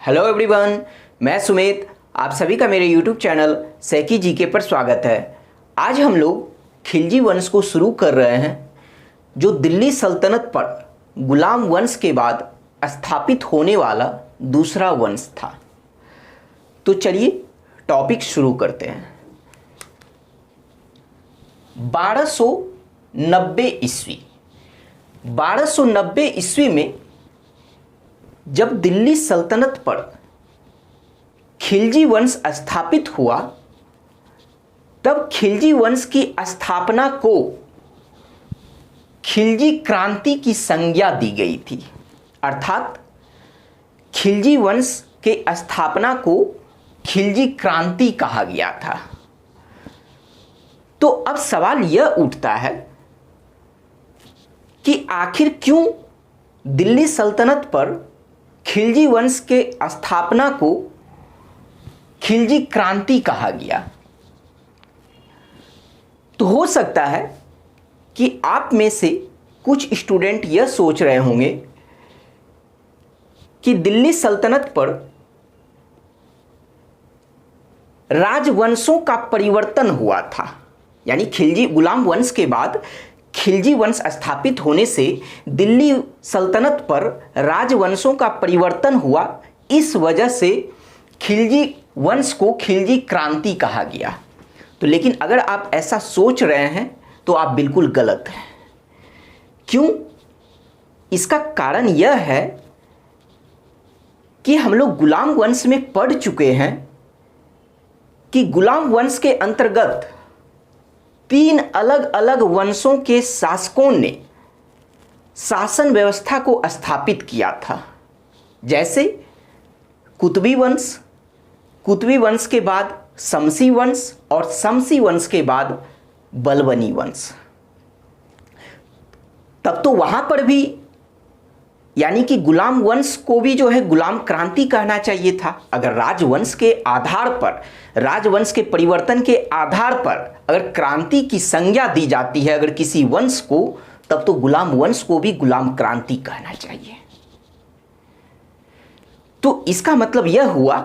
Hello everyone, मैं सुमित। आप सभी का मेरे यूट्यूब चैनल सैकी जीके पर स्वागत है। आज हम लोग खिलजी वंश को शुरू कर रहे हैं, जो दिल्ली सल्तनत पर गुलाम वंश के बाद स्थापित होने वाला दूसरा वंश था। तो चलिए टॉपिक शुरू करते हैं। 1290 ईस्वी 1290 ईस्वी में जब दिल्ली सल्तनत पर खिलजी वंश स्थापित हुआ, तब खिलजी वंश की स्थापना को खिलजी क्रांति की संज्ञा दी गई थी। अर्थात खिलजी वंश के स्थापना को खिलजी क्रांति कहा गया था। तो अब सवाल यह उठता है कि आखिर क्यों दिल्ली सल्तनत पर खिलजी वंश के स्थापना को खिलजी क्रांति कहा गया। तो हो सकता है कि आप में से कुछ स्टूडेंट यह सोच रहे होंगे कि दिल्ली सल्तनत पर राजवंशों का परिवर्तन हुआ था, यानी खिलजी गुलाम वंश के बाद खिलजी वंश स्थापित होने से दिल्ली सल्तनत पर राजवंशों का परिवर्तन हुआ, इस वजह से खिलजी वंश को खिलजी क्रांति कहा गया। तो लेकिन अगर आप ऐसा सोच रहे हैं तो आप बिल्कुल गलत हैं। क्यों? इसका कारण यह है कि हम लोग गुलाम वंश में पढ़ चुके हैं कि गुलाम वंश के अंतर्गत 3 अलग अलग वंशों के शासकों ने शासन व्यवस्था को स्थापित किया था। जैसे कुतुबी वंश के बाद शमसी वंश और शमसी वंश के बाद बलबनी वंश। तब तो वहां पर भी यानी कि गुलाम वंश को भी जो है गुलाम क्रांति कहना चाहिए था। अगर राजवंश के आधार पर, राजवंश के परिवर्तन के आधार पर अगर क्रांति की संज्ञा दी जाती है अगर किसी वंश को, तब तो गुलाम वंश को भी गुलाम क्रांति कहना चाहिए। तो इसका मतलब यह हुआ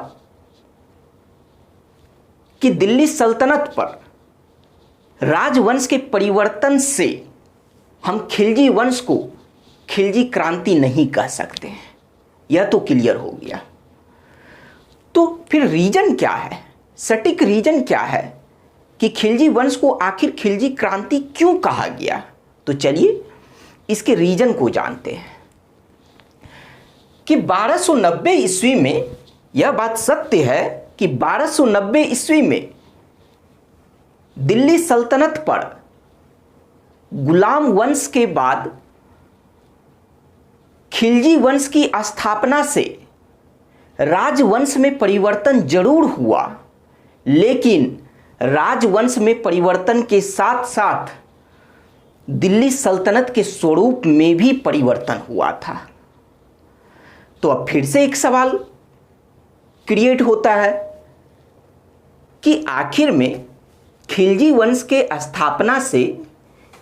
कि दिल्ली सल्तनत पर राजवंश के परिवर्तन से हम खिलजी वंश को खिलजी क्रांति नहीं कह सकते हैं। यह तो क्लियर हो गया। तो फिर रीजन क्या है, सटीक रीजन क्या है कि खिलजी वंश को आखिर खिलजी क्रांति क्यों कहा गया? तो चलिए इसके रीजन को जानते हैं कि 1290 ईस्वी में यह बात सत्य है कि 1290 ईस्वी में दिल्ली सल्तनत पर गुलाम वंश के बाद खिलजी वंश की स्थापना से राजवंश में परिवर्तन जरूर हुआ, लेकिन राजवंश में परिवर्तन के साथ साथ दिल्ली सल्तनत के स्वरूप में भी परिवर्तन हुआ था। तो अब फिर से एक सवाल क्रिएट होता है कि आखिर में खिलजी वंश के स्थापना से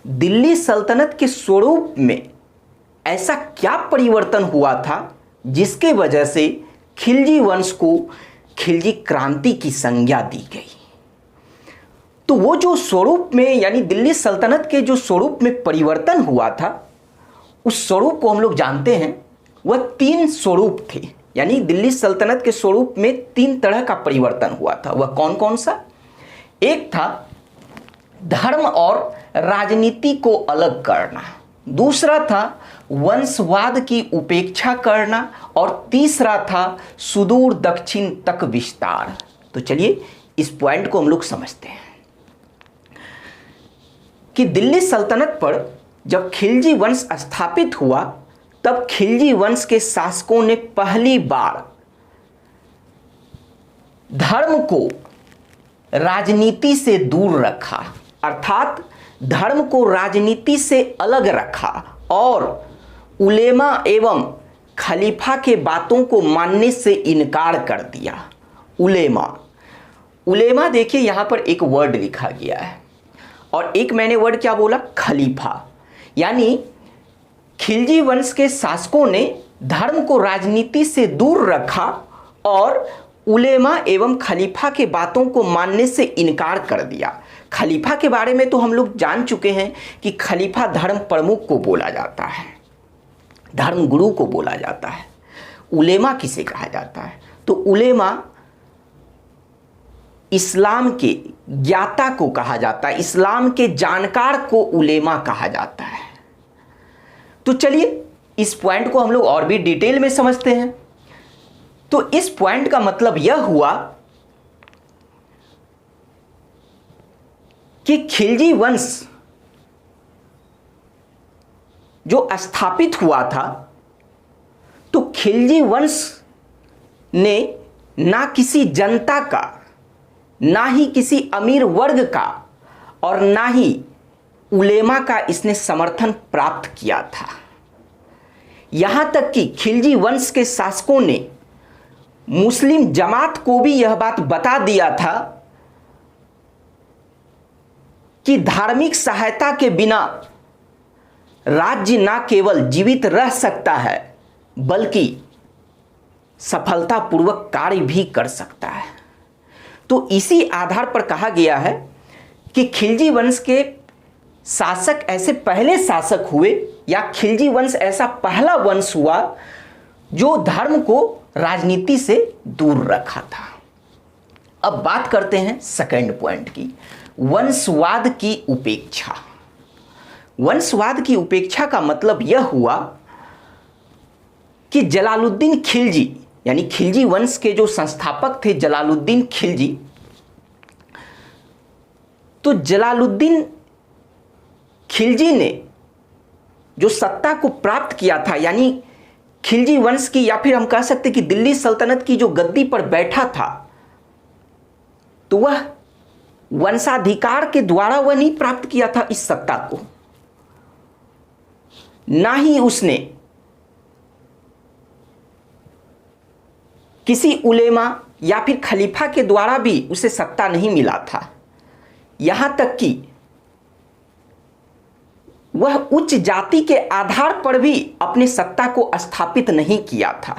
दिल्ली सल्तनत के स्वरूप में ऐसा क्या परिवर्तन हुआ था जिसके वजह से खिलजी वंश को खिलजी क्रांति की संज्ञा दी गई? तो वो जो स्वरूप में यानी दिल्ली सल्तनत के जो स्वरूप में परिवर्तन हुआ था, उस स्वरूप को हम लोग जानते हैं। वह 3 स्वरूप थे, यानी दिल्ली सल्तनत के स्वरूप में 3 तरह का परिवर्तन हुआ था। वह कौन कौन सा? एक था धर्म और राजनीति को अलग करना, दूसरा था वंशवाद की उपेक्षा करना, और तीसरा था सुदूर दक्षिण तक विस्तार। तो चलिए इस पॉइंट को हम लोग समझते हैं कि दिल्ली सल्तनत पर जब खिलजी वंश स्थापित हुआ, तब खिलजी वंश के शासकों ने पहली बार धर्म को राजनीति से दूर रखा, अर्थात धर्म को राजनीति से अलग रखा और उलेमा एवं खलीफा के बातों को मानने से इनकार कर दिया। उलेमा देखिए यहां पर एक वर्ड लिखा गया है, और एक मैंने वर्ड क्या बोला? खलीफा। यानी खिलजी वंश के शासकों ने धर्म को राजनीति से दूर रखा और उलेमा एवं खलीफा के बातों को मानने से इनकार कर दिया। खलीफा के बारे में तो हम लोग जान चुके हैं कि खलीफा धर्म प्रमुख को बोला जाता है, धर्म गुरु को बोला जाता है। उलेमा किसे कहा जाता है? तो उलेमा इस्लाम के ज्ञाता को कहा जाता है, इस्लाम के जानकार को उलेमा कहा जाता है। तो चलिए इस पॉइंट को हम लोग और भी डिटेल में समझते हैं। तो इस पॉइंट का मतलब यह हुआ कि खिलजी वंश जो स्थापित हुआ था, तो खिलजी वंश ने ना किसी जनता का, ना ही किसी अमीर वर्ग का और ना ही उलेमा का इसने समर्थन प्राप्त किया था। यहां तक कि खिलजी वंश के शासकों ने मुस्लिम जमात को भी यह बात बता दिया था कि धार्मिक सहायता के बिना राज्य ना केवल जीवित रह सकता है बल्कि सफलतापूर्वक कार्य भी कर सकता है। तो इसी आधार पर कहा गया है कि खिलजी वंश के शासक ऐसे पहले शासक हुए, या खिलजी वंश ऐसा पहला वंश हुआ जो धर्म को राजनीति से दूर रखा था। अब बात करते हैं सेकंड पॉइंट की, वंशवाद की उपेक्षा। वंशवाद की उपेक्षा का मतलब यह हुआ कि जलालुद्दीन खिलजी, यानी खिलजी वंश के जो संस्थापक थे जलालुद्दीन खिलजी, तो जलालुद्दीन खिलजी ने जो सत्ता को प्राप्त किया था, यानी खिलजी वंश की, या फिर हम कह सकते कि दिल्ली सल्तनत की जो गद्दी पर बैठा था, तो वह वंशाधिकार के द्वारा वह नहीं प्राप्त किया था इस सत्ता को, ना ही उसने किसी उलेमा या फिर खलीफा के द्वारा भी उसे सत्ता नहीं मिला था। यहां तक कि वह उच्च जाति के आधार पर भी अपनी सत्ता को स्थापित नहीं किया था।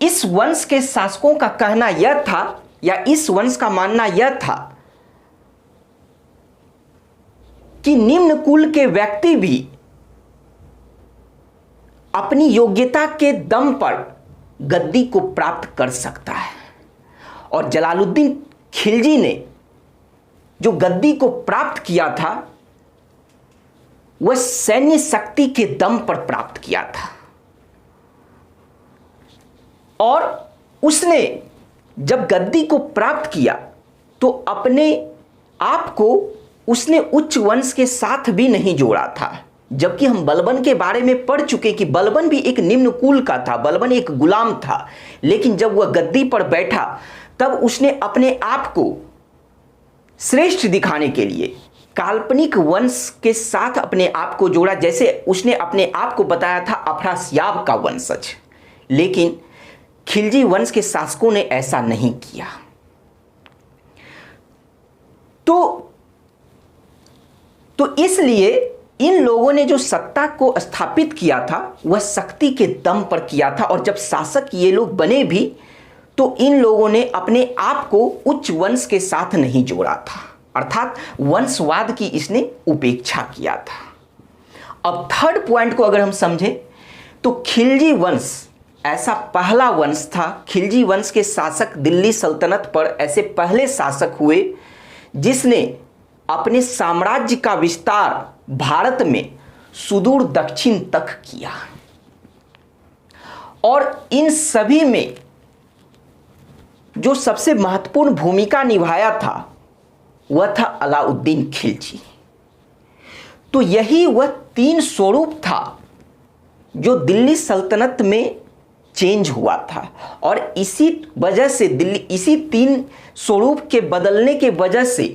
इस वंश के शासकों का कहना यह था, या इस वंश का मानना यह था कि निम्न कुल के व्यक्ति भी अपनी योग्यता के दम पर गद्दी को प्राप्त कर सकता है। और जलालुद्दीन खिलजी ने जो गद्दी को प्राप्त किया था वह सैन्य शक्ति के दम पर प्राप्त किया था, और उसने जब गद्दी को प्राप्त किया तो अपने आप को उसने उच्च वंश के साथ भी नहीं जोड़ा था। जबकि हम बलबन के बारे में पढ़ चुके कि बलबन भी एक निम्न कुल का था, बलबन एक गुलाम था, लेकिन जब वह गद्दी पर बैठा तब उसने अपने आप को श्रेष्ठ दिखाने के लिए काल्पनिक वंश के साथ अपने आप को जोड़ा, जैसे उसने अपने आप को बताया था अफरासियाब का वंशज। लेकिन खिलजी वंश के शासकों ने ऐसा नहीं किया। तो इसलिए इन लोगों ने जो सत्ता को स्थापित किया था वह शक्ति के दम पर किया था, और जब शासक ये लोग बने भी तो इन लोगों ने अपने आप को उच्च वंश के साथ नहीं जोड़ा था, अर्थात वंशवाद की इसने उपेक्षा किया था। अब थर्ड पॉइंट को अगर हम समझें तो खिलजी वंश ऐसा पहला वंश था, खिलजी वंश के शासक दिल्ली सल्तनत पर ऐसे पहले शासक हुए जिसने अपने साम्राज्य का विस्तार भारत में सुदूर दक्षिण तक किया, और इन सभी में जो सबसे महत्वपूर्ण भूमिका निभाया था वह था अलाउद्दीन खिलजी। तो यही वह तीन स्वरूप था जो दिल्ली सल्तनत में चेंज हुआ था, और इसी वजह से इसी तीन स्वरूप के बदलने के वजह से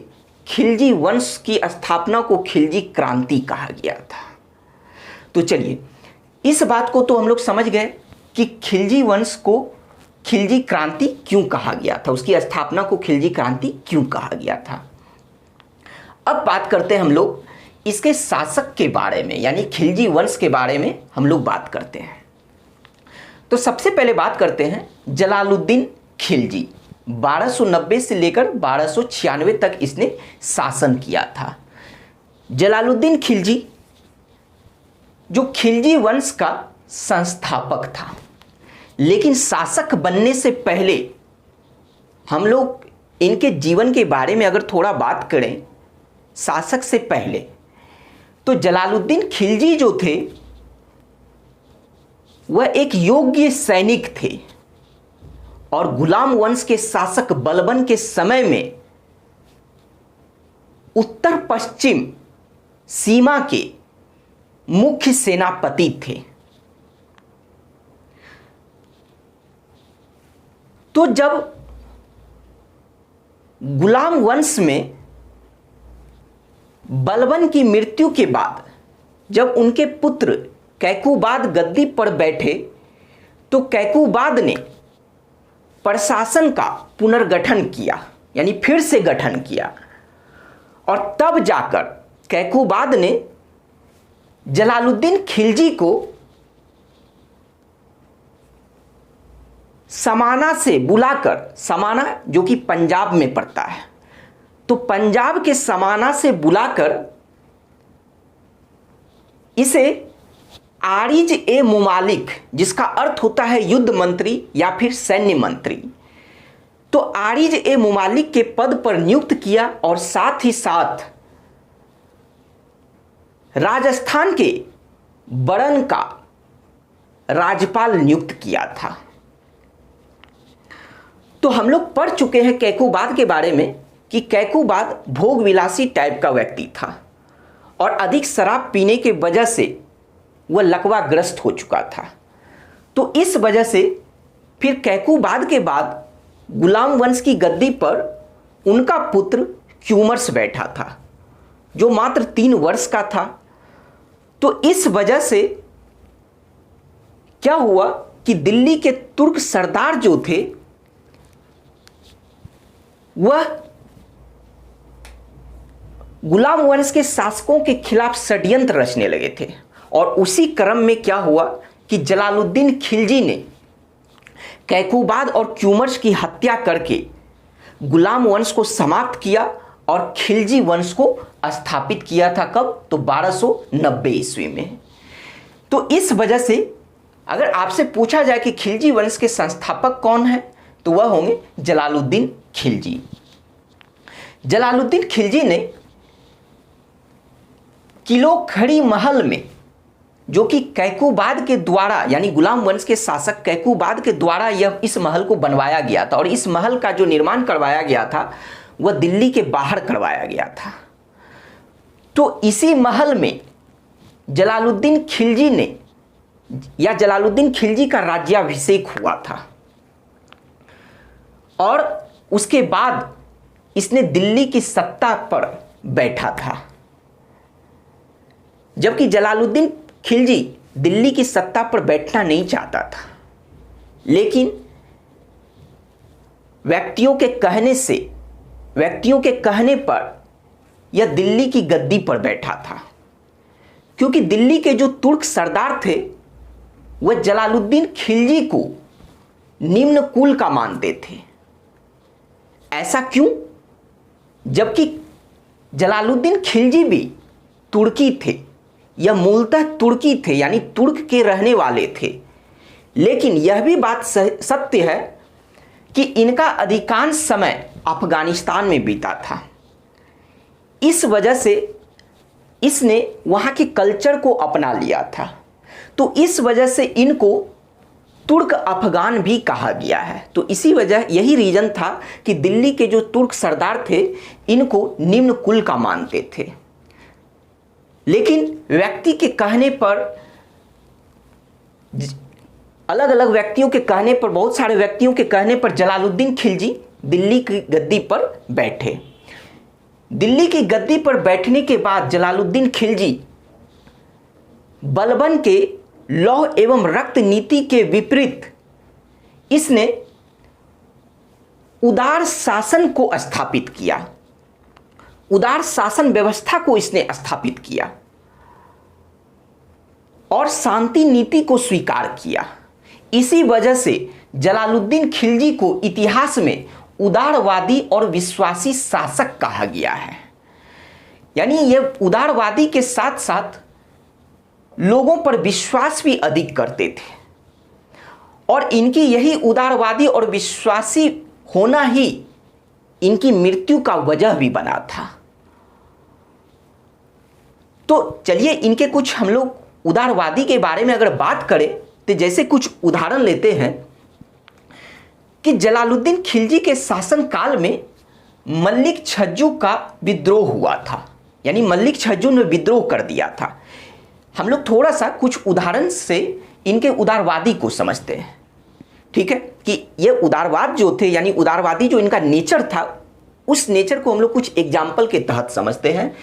खिलजी वंश की स्थापना को खिलजी क्रांति कहा गया था। तो चलिए इस बात को तो हम लोग समझ गए कि खिलजी वंश को खिलजी क्रांति क्यों कहा गया था, उसकी स्थापना को खिलजी क्रांति क्यों कहा गया था। अब बात करते हैं हम लोग इसके शासक के बारे में, यानी खिलजी वंश के बारे में हम लोग बात करते हैं। तो सबसे पहले बात करते हैं जलालुद्दीन खिलजी। 1290 से लेकर 1296 तक इसने शासन किया था। जलालुद्दीन खिलजी जो खिलजी वंश का संस्थापक था, लेकिन शासक बनने से पहले हम लोग इनके जीवन के बारे में अगर थोड़ा बात करें, शासक से पहले, तो जलालुद्दीन खिलजी जो थे वह एक योग्य सैनिक थे और गुलाम वंश के शासक बलबन के समय में उत्तर पश्चिम सीमा के मुख्य सेनापति थे। तो जब गुलाम वंश में बलबन की मृत्यु के बाद जब उनके पुत्र कैकुबाद गद्दी पर बैठे, तो कैकुबाद ने प्रशासन का पुनर्गठन किया, यानी फिर से गठन किया, और तब जाकर कैकुबाद ने जलालुद्दीन खिलजी को समाना से बुलाकर, समाना जो कि पंजाब में पड़ता है, तो पंजाब के समाना से बुलाकर इसे आरिज ए मुमालिक, जिसका अर्थ होता है युद्ध मंत्री या फिर सैन्य मंत्री, तो आरिज ए मुमालिक के पद पर नियुक्त किया और साथ ही साथ राजस्थान के बरन का राज्यपाल नियुक्त किया था। तो हम लोग पढ़ चुके हैं कैकुबाद के बारे में कि कैकुबाद भोग विलासी टाइप का व्यक्ति था और अधिक शराब पीने के वजह से वह लकवाग्रस्त हो चुका था। तो इस वजह से फिर कैकुबाद के बाद गुलाम वंश की गद्दी पर उनका पुत्र क्यूमर्स बैठा था, जो मात्र 3 वर्ष का था। तो इस वजह से क्या हुआ कि दिल्ली के तुर्क सरदार जो थे वह गुलाम वंश के शासकों के खिलाफ षड्यंत्र रचने लगे थे। और उसी क्रम में क्या हुआ कि जलालुद्दीन खिलजी ने कैकुबाद और क्यूमर्स की हत्या करके गुलाम वंश को समाप्त किया और खिलजी वंश को स्थापित किया था। कब? तो 1290 ईस्वी में। तो इस वजह से अगर आपसे पूछा जाए कि खिलजी वंश के संस्थापक कौन है, तो वह होंगे जलालुद्दीन खिलजी। जलालुद्दीन खिलजी ने किलो खड़ी महल में, जो कि कैकुबाद के द्वारा, यानी गुलाम वंश के शासक कैकुबाद के द्वारा यह इस महल को बनवाया गया था, और इस महल का जो निर्माण करवाया गया था वह दिल्ली के बाहर करवाया गया था। तो इसी महल में जलालुद्दीन खिलजी ने, या जलालुद्दीन खिलजी का राज्याभिषेक हुआ था, और उसके बाद इसने दिल्ली की सत्ता पर बैठा था। जबकि जलालुद्दीन खिलजी दिल्ली की सत्ता पर बैठना नहीं चाहता था, लेकिन व्यक्तियों के कहने पर यह दिल्ली की गद्दी पर बैठा था, क्योंकि दिल्ली के जो तुर्क सरदार थे वह जलालुद्दीन खिलजी को निम्न कुल का मानते थे। ऐसा क्यों? जबकि जलालुद्दीन खिलजी भी तुर्की थे, यह मूलतः तुर्की थे, यानी तुर्क के रहने वाले थे। लेकिन यह भी बात सत्य है कि इनका अधिकांश समय अफगानिस्तान में बीता था। इस वजह से इसने वहाँ के कल्चर को अपना लिया था। तो इस वजह से इनको तुर्क अफगान भी कहा गया है। तो इसी वजह, यही रीजन था कि दिल्ली के जो तुर्क सरदार थे इनको निम्न कुल का मानते थे। लेकिन व्यक्ति के कहने पर, अलग अलग व्यक्तियों के कहने पर, बहुत सारे व्यक्तियों के कहने पर जलालुद्दीन खिलजी दिल्ली की गद्दी पर बैठे। दिल्ली की गद्दी पर बैठने के बाद जलालुद्दीन खिलजी बलबन के लौह एवं रक्त नीति के विपरीत इसने उदार शासन को स्थापित किया, उदार शासन व्यवस्था को इसने स्थापित किया और शांति नीति को स्वीकार किया। इसी वजह से जलालुद्दीन खिलजी को इतिहास में उदारवादी और विश्वासी शासक कहा गया है। यानी ये उदारवादी के साथ साथ लोगों पर विश्वास भी अधिक करते थे और इनकी यही उदारवादी और विश्वासी होना ही इनकी मृत्यु का वजह भी बना था। तो चलिए इनके कुछ हम लोग उदारवादी के बारे में अगर बात करें तो जैसे कुछ उदाहरण लेते हैं कि जलालुद्दीन खिलजी के शासन काल में मल्लिक छज्जू का विद्रोह हुआ था। यानी मल्लिक छज्जू ने विद्रोह कर दिया था। हम लोग थोड़ा सा कुछ उदाहरण से इनके उदारवादी को समझते हैं, ठीक है, कि ये उदारवाद जो थे यानी उदारवादी जो इनका नेचर था, उस नेचर को हम लोग कुछ एग्जाम्पल के तहत समझते हैं।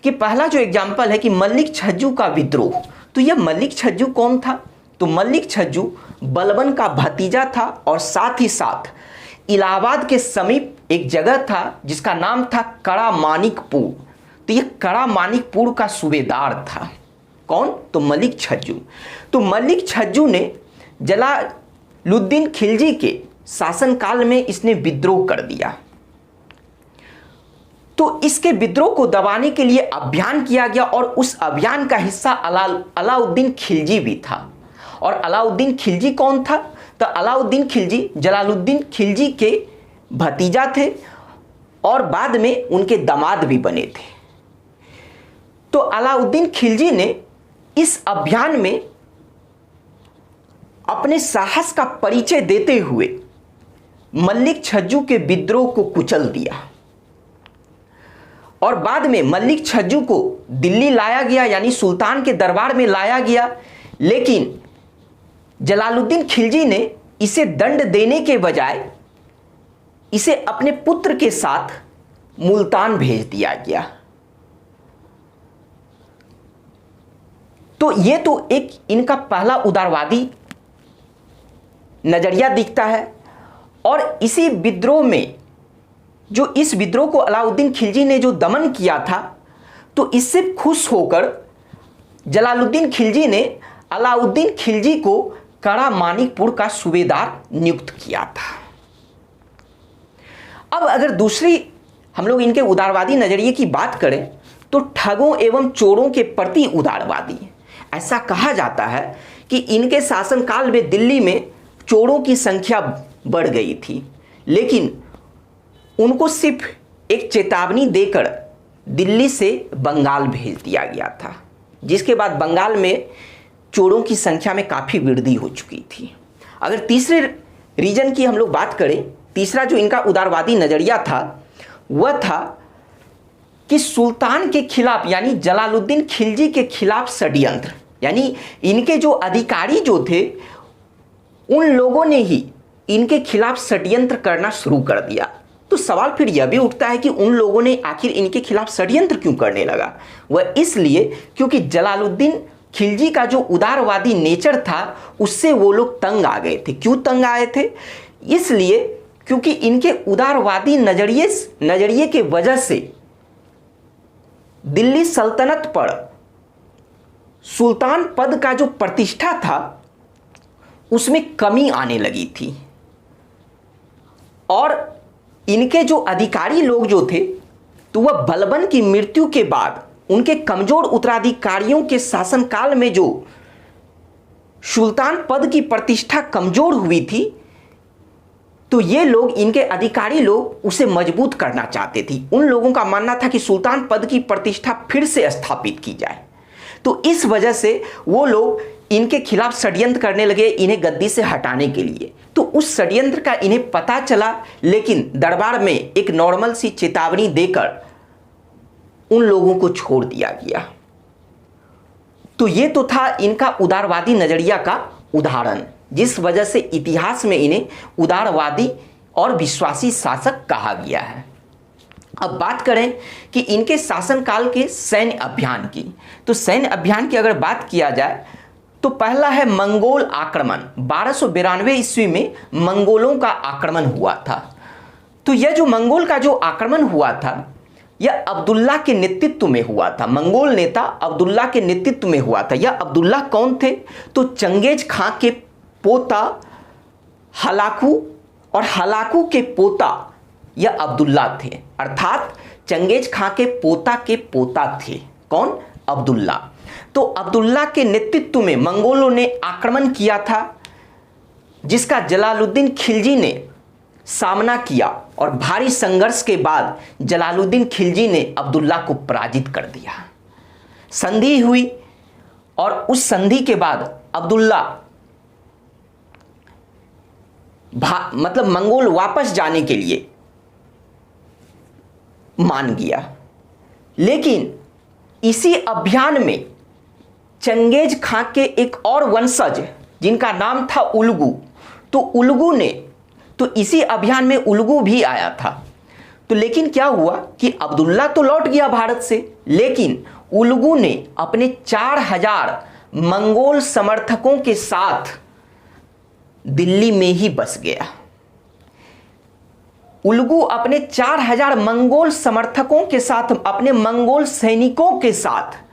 कि पहला जो एग्जाम्पल है कि मल्लिक छज्जू का विद्रोह। तो यह मल्लिक छज्जू कौन था? तो मल्लिक छज्जू बलबन का भतीजा था और साथ ही साथ इलाहाबाद के समीप एक जगह था जिसका नाम था कड़ा मानिकपुर। तो यह कड़ा मानिकपुर का सूबेदार था। कौन? तो मल्लिक छज्जू। तो मल्लिक छज्जू ने जलालुद्दीन खिलजी के शासनकाल में इसने विद्रोह कर दिया। तो इसके विद्रोह को दबाने के लिए अभियान किया गया और उस अभियान का हिस्सा अलाउद्दीन खिलजी भी था। और अलाउद्दीन खिलजी कौन था? तो अलाउद्दीन खिलजी जलालुद्दीन खिलजी के भतीजा थे और बाद में उनके दामाद भी बने थे। तो अलाउद्दीन खिलजी ने इस अभियान में अपने साहस का परिचय देते हुए मल्लिक छज्जू के विद्रोह को कुचल दिया और बाद में मल्लिक छज्जू को दिल्ली लाया गया यानी सुल्तान के दरबार में लाया गया। लेकिन जलालुद्दीन खिलजी ने इसे दंड देने के बजाय इसे अपने पुत्र के साथ मुल्तान भेज दिया गया। तो ये तो एक इनका पहला उदारवादी नजरिया दिखता है। और इसी विद्रोह में जो इस विद्रोह को अलाउद्दीन खिलजी ने जो दमन किया था, तो इससे खुश होकर जलालुद्दीन खिलजी ने अलाउद्दीन खिलजी को कड़ा मानिकपुर का सूबेदार नियुक्त किया था। अब अगर दूसरी हम लोग इनके उदारवादी नजरिए की बात करें तो ठगों एवं चोरों के प्रति उदारवादी। ऐसा कहा जाता है कि इनके शासनकाल में दिल्ली में चोरों की संख्या बढ़ गई थी, लेकिन उनको सिर्फ एक चेतावनी देकर दिल्ली से बंगाल भेज दिया गया था, जिसके बाद बंगाल में चोरों की संख्या में काफ़ी वृद्धि हो चुकी थी। अगर तीसरे रीजन की हम लोग बात करें, तीसरा जो इनका उदारवादी नज़रिया था वह था कि सुल्तान के खिलाफ यानी जलालुद्दीन खिलजी के खिलाफ षड्यंत्र। यानी इनके जो अधिकारी जो थे उन लोगों ने ही इनके खिलाफ षड्यंत्र करना शुरू कर दिया। तो सवाल फिर यह भी उठता है कि उन लोगों ने आखिर इनके खिलाफ षड्यंत्र क्यों करने लगा? वह इसलिए क्योंकि जलालुद्दीन खिलजी का जो उदारवादी नेचर था उससे वो लोग तंग आ गए थे। क्यों तंग आए थे? इसलिए क्योंकि इनके उदारवादी नजरिए के वजह से दिल्ली सल्तनत पर सुल्तान पद का जो प्रतिष्ठा था उसमें कमी आने लगी थी और इनके जो अधिकारी लोग जो थे तो वह बलबन की मृत्यु के बाद उनके कमजोर उत्तराधिकारियों के शासनकाल में जो सुल्तान पद की प्रतिष्ठा कमजोर हुई थी, तो ये लोग इनके अधिकारी लोग उसे मजबूत करना चाहते थे। उन लोगों का मानना था कि सुल्तान पद की प्रतिष्ठा फिर से स्थापित की जाए। तो इस वजह से वो लोग इनके खिलाफ षड्यंत्र करने लगे इन्हें गद्दी से हटाने के लिए। तो उस षड्यंत्र का इन्हें पता चला, लेकिन दरबार में एक नॉर्मल सी चेतावनी देकर उन लोगों को छोड़ दिया गया। तो ये तो था इनका उदारवादी नजरिया का उदाहरण, जिस वजह से इतिहास में इन्हें उदारवादी और विश्वासी शासक कहा गया है। अब बात करें कि इनके शासनकाल के सैन्य अभियान की, तो सैन्य अभियान की अगर बात किया जाए तो पहला है मंगोल आक्रमण। 1292 ईस्वी में मंगोलों का आक्रमण हुआ था। तो यह जो मंगोल का जो आक्रमण हुआ था यह अब्दुल्ला के नेतृत्व में हुआ था। मंगोल नेता अब्दुल्ला के नेतृत्व में हुआ था। यह अब्दुल्ला कौन थे? तो चंगेज खां के पोता हलाकू और हलाकू के पोता यह अब्दुल्ला थे, अर्थात चंगेज खां के पोता थे। कौन? अब्दुल्ला। तो अब्दुल्ला के नेतृत्व में मंगोलों ने आक्रमण किया था, जिसका जलालुद्दीन खिलजी ने सामना किया और भारी संघर्ष के बाद जलालुद्दीन खिलजी ने अब्दुल्ला को पराजित कर दिया। संधि हुई और उस संधि के बाद अब्दुल्ला मतलब मंगोल वापस जाने के लिए मान गया। लेकिन इसी अभियान में चंगेज खां के एक और वंशज जिनका नाम था उलगू, तो उलगू ने तो इसी अभियान में उलगू भी आया था। तो लेकिन क्या हुआ कि अब्दुल्ला तो लौट गया भारत से, लेकिन उलगू ने अपने 4000 मंगोल समर्थकों के साथ दिल्ली में ही बस गया। उलगू अपने 4000 मंगोल समर्थकों के साथ, अपने मंगोल सैनिकों के साथ,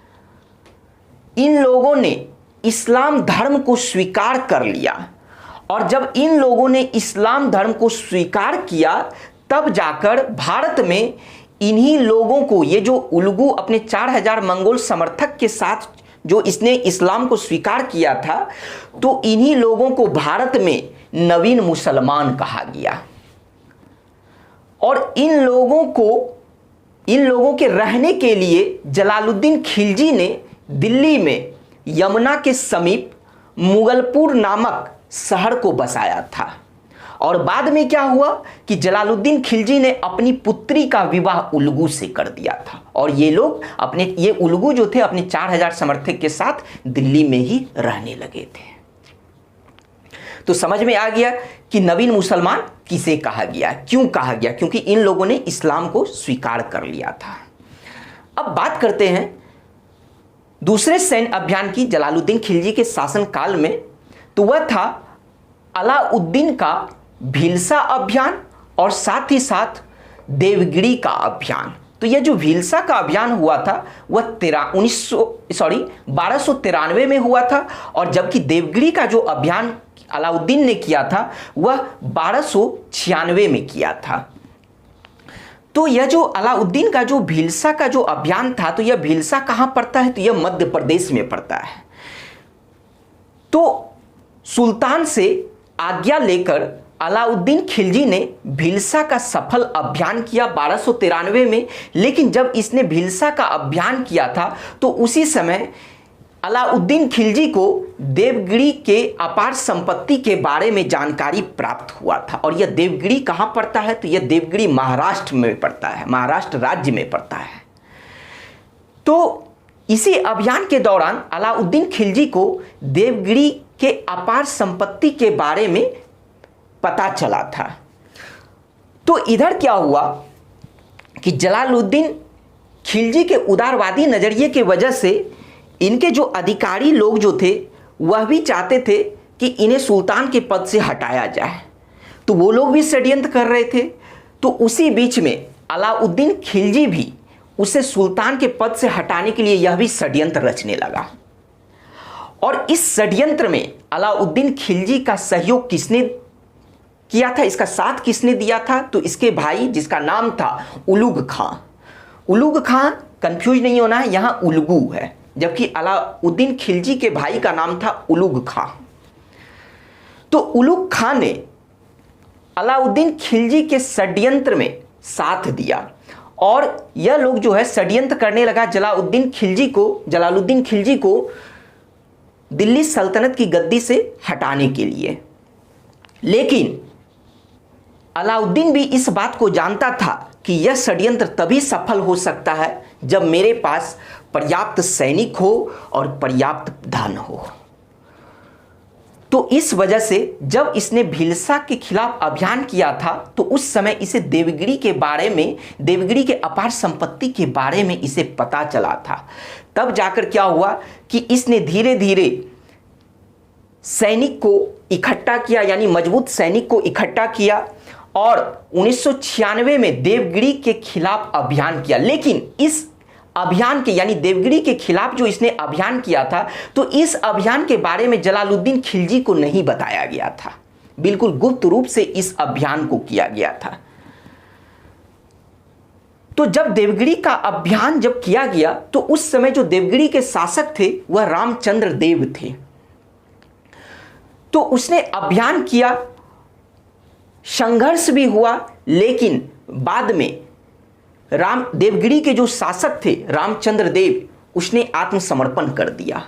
इन लोगों ने इस्लाम धर्म को स्वीकार कर लिया। और जब इन लोगों ने इस्लाम धर्म को स्वीकार किया, तब जाकर भारत में इन्हीं लोगों को, ये जो उलगू अपने 4000 मंगोल समर्थक के साथ जो इसने इस्लाम को स्वीकार किया था, तो इन्हीं लोगों को भारत में नवीन मुसलमान कहा गया। और इन लोगों के रहने के लिए जलालुद्दीन खिलजी ने दिल्ली में यमुना के समीप मुगलपुर नामक शहर को बसाया था। और बाद में क्या हुआ कि जलालुद्दीन खिलजी ने अपनी पुत्री का विवाह उलगू से कर दिया था, और ये उलगू जो थे अपने 4000 समर्थक के साथ दिल्ली में ही रहने लगे थे। तो समझ में आ गया कि नवीन मुसलमान किसे कहा गया, क्यों कहा गया, क्योंकि इन लोगों ने इस्लाम को स्वीकार कर लिया था। अब बात करते हैं दूसरे सैन्य अभियान की जलालुद्दीन खिलजी के शासनकाल में। तो वह था अलाउद्दीन का भीलसा अभियान और साथ ही साथ देवगिरी का अभियान। तो यह जो भीलसा का अभियान हुआ था वह 1293 में हुआ था, और जबकि देवगिरी का जो अभियान अलाउद्दीन ने किया था वह 1296 में किया था। तो यह जो अलाउद्दीन का जो भीलसा का जो अभियान था, तो यह भीलसा कहां पड़ता है? तो यह मध्य प्रदेश में पड़ता है। तो सुल्तान से आज्ञा लेकर अलाउद्दीन खिलजी ने भीलसा का सफल अभियान किया 1293 में। लेकिन जब इसने भीलसा का अभियान किया था, तो उसी समय अलाउद्दीन खिलजी को देवगिरी के अपार संपत्ति के बारे में जानकारी प्राप्त हुआ था। और यह देवगिरी कहां पड़ता है? तो यह देवगिरी महाराष्ट्र में पड़ता है, महाराष्ट्र राज्य में पड़ता है। तो इसी अभियान के दौरान अलाउद्दीन खिलजी को देवगिरी के अपार संपत्ति के बारे में पता चला था। तो इधर क्या हुआ कि जलालुद्दीन खिलजी के उदारवादी नजरिए के वजह से इनके जो अधिकारी लोग जो थे वह भी चाहते थे कि इन्हें सुल्तान के पद से हटाया जाए। तो वो लोग भी षड्यंत्र कर रहे थे। तो उसी बीच में अलाउद्दीन खिलजी भी उसे सुल्तान के पद से हटाने के लिए यह भी षड्यंत्र रचने लगा। और इस षड्यंत्र में अलाउद्दीन खिलजी का सहयोग किसने किया था, इसका साथ किसने दिया था? तो इसके भाई, जिसका नाम था उलुग खां। उलुग खां, कंफ्यूज नहीं होना है, यहां उलगू है, जबकि अलाउद्दीन खिलजी के भाई का नाम था उलुग खां। तो उलुग खां ने अलाउद्दीन खिलजी के षड्यंत्र में साथ दिया, और यह लोग जो है षड्यंत्र करने लगा जलालुद्दीन खिलजी को दिल्ली सल्तनत की गद्दी से हटाने के लिए। लेकिन अलाउद्दीन भी इस बात को जानता था कि यह षड्यंत्र तभी सफल हो सकता है जब मेरे पास पर्याप्त सैनिक हो और पर्याप्त धन हो। तो इस वजह से जब इसने भीलसा के खिलाफ अभियान किया था, तो उस समय इसे देवगिरी के अपार संपत्ति के बारे में इसे पता चला था। तब जाकर क्या हुआ कि इसने धीरे धीरे सैनिक को इकट्ठा किया, यानी मजबूत सैनिक को इकट्ठा किया, और 1996 में देवगिरी के खिलाफ अभियान किया। लेकिन इस अभियान के यानी देवगिरी के खिलाफ जो इसने अभियान किया था, तो इस अभियान के बारे में जलालुद्दीन खिलजी को नहीं बताया गया था। बिल्कुल गुप्त रूप से इस अभियान को किया गया था। तो जब देवगिरी का अभियान जब किया गया, तो उस समय जो देवगिरी के शासक थे वह रामचंद्र देव थे। तो उसने अभियान किया, संघर्ष भी हुआ, लेकिन बाद में देवगिरी के जो शासक थे रामचंद्र देव, उसने आत्मसमर्पण कर दिया।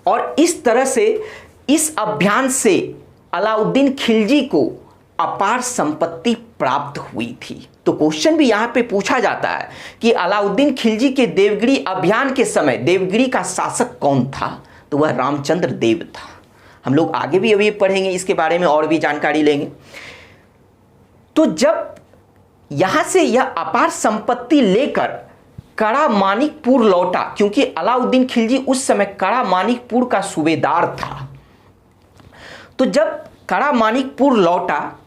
और इस तरह से इस अभियान से अलाउद्दीन खिलजी को अपार संपत्ति प्राप्त हुई थी। तो क्वेश्चन भी यहां पे पूछा जाता है कि अलाउद्दीन खिलजी के देवगिरी अभियान के समय देवगिरी का शासक कौन था? तो वह रामचंद्र देव था। हम लोग आगे भी अभी पढ़ेंगे, इसके बारे में और भी जानकारी लेंगे। तो जब यहां से यह अपार संपत्ति लेकर कड़ा मानिकपुर लौटा, क्योंकि अलाउद्दीन खिलजी उस समय कड़ा मानिकपुर का सूबेदार था, तो जब कड़ा मानिकपुर लौटा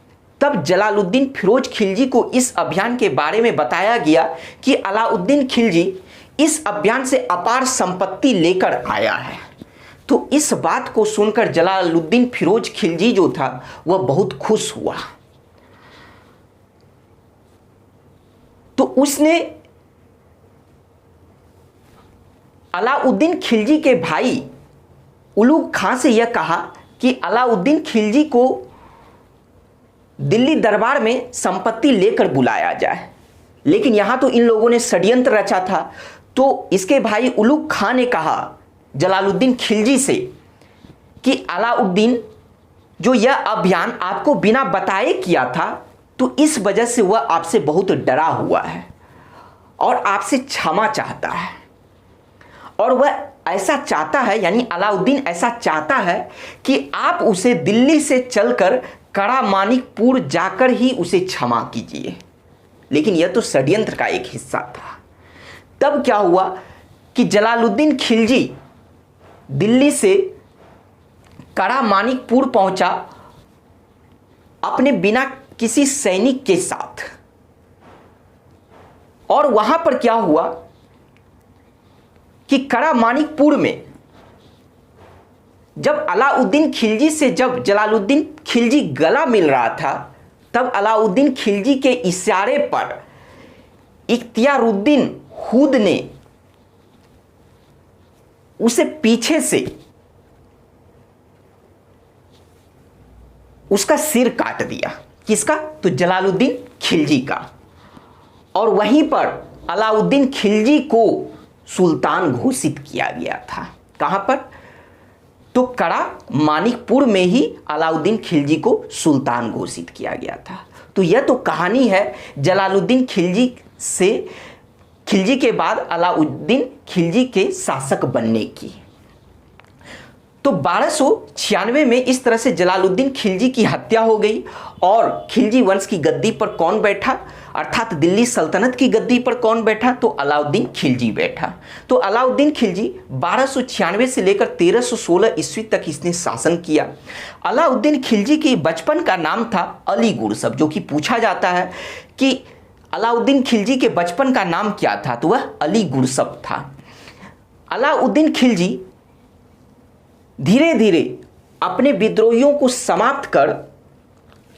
तब जलालुद्दीन फिरोज खिलजी को इस अभियान के बारे में बताया गया कि अलाउद्दीन खिलजी इस अभियान से अपार संपत्ति लेकर आया है। तो इस बात को सुनकर जलालुद्दीन फिरोज खिलजी जो था वह बहुत खुश हुआ। तो उसने अलाउद्दीन खिलजी के भाई उलुग खां से यह कहा कि अलाउद्दीन खिलजी को दिल्ली दरबार में संपत्ति लेकर बुलाया जाए। लेकिन यहां तो इन लोगों ने षड्यंत्र रचा था। तो इसके भाई उलुग खां ने कहा जलालुद्दीन खिलजी से कि अलाउद्दीन जो यह अभियान आपको बिना बताए किया था, तो इस वजह से वह आपसे बहुत डरा हुआ है और आपसे क्षमा चाहता है। और वह ऐसा चाहता है, यानी अलाउद्दीन ऐसा चाहता है कि आप उसे दिल्ली से चलकर कड़ा मानिकपुर जाकर ही उसे क्षमा कीजिए। लेकिन यह तो षड्यंत्र का एक हिस्सा था। तब क्या हुआ कि जलालुद्दीन खिलजी दिल्ली से कड़ा मानिकपुर पहुंचा अपने बिना किसी सैनिक के साथ। और वहां पर क्या हुआ कि कड़ा मानिकपुर में जब अलाउद्दीन खिलजी से जब जलालुद्दीन खिलजी गला मिल रहा था, तब अलाउद्दीन खिलजी के इशारे पर इख्तियारुद्दीन हुद ने उसे पीछे से उसका सिर काट दिया। किसका? तो जलालुद्दीन खिलजी का। और वहीं पर अलाउद्दीन खिलजी को सुल्तान घोषित किया गया था। कहां पर? तो कड़ा मानिकपुर में ही अलाउद्दीन खिलजी को सुल्तान घोषित किया गया था। तो यह तो कहानी है जलालुद्दीन खिलजी से, खिलजी के बाद अलाउद्दीन खिलजी के शासक बनने की। तो 1296 में इस तरह से जलालुद्दीन खिलजी की हत्या हो गई। और खिलजी वंश की गद्दी पर कौन बैठा, अर्थात दिल्ली सल्तनत की गद्दी पर कौन बैठा? तो अलाउद्दीन खिलजी बैठा। तो अलाउद्दीन खिलजी 1296 से लेकर 1316 ईस्वी तक इसने शासन किया। अलाउद्दीन खिलजी के बचपन का नाम था अली गुरसब, जो कि पूछा जाता है कि अलाउद्दीन खिलजी के बचपन का नाम क्या था, तो वह अली गुरसब था। अलाउद्दीन खिलजी धीरे धीरे अपने विद्रोहियों को समाप्त कर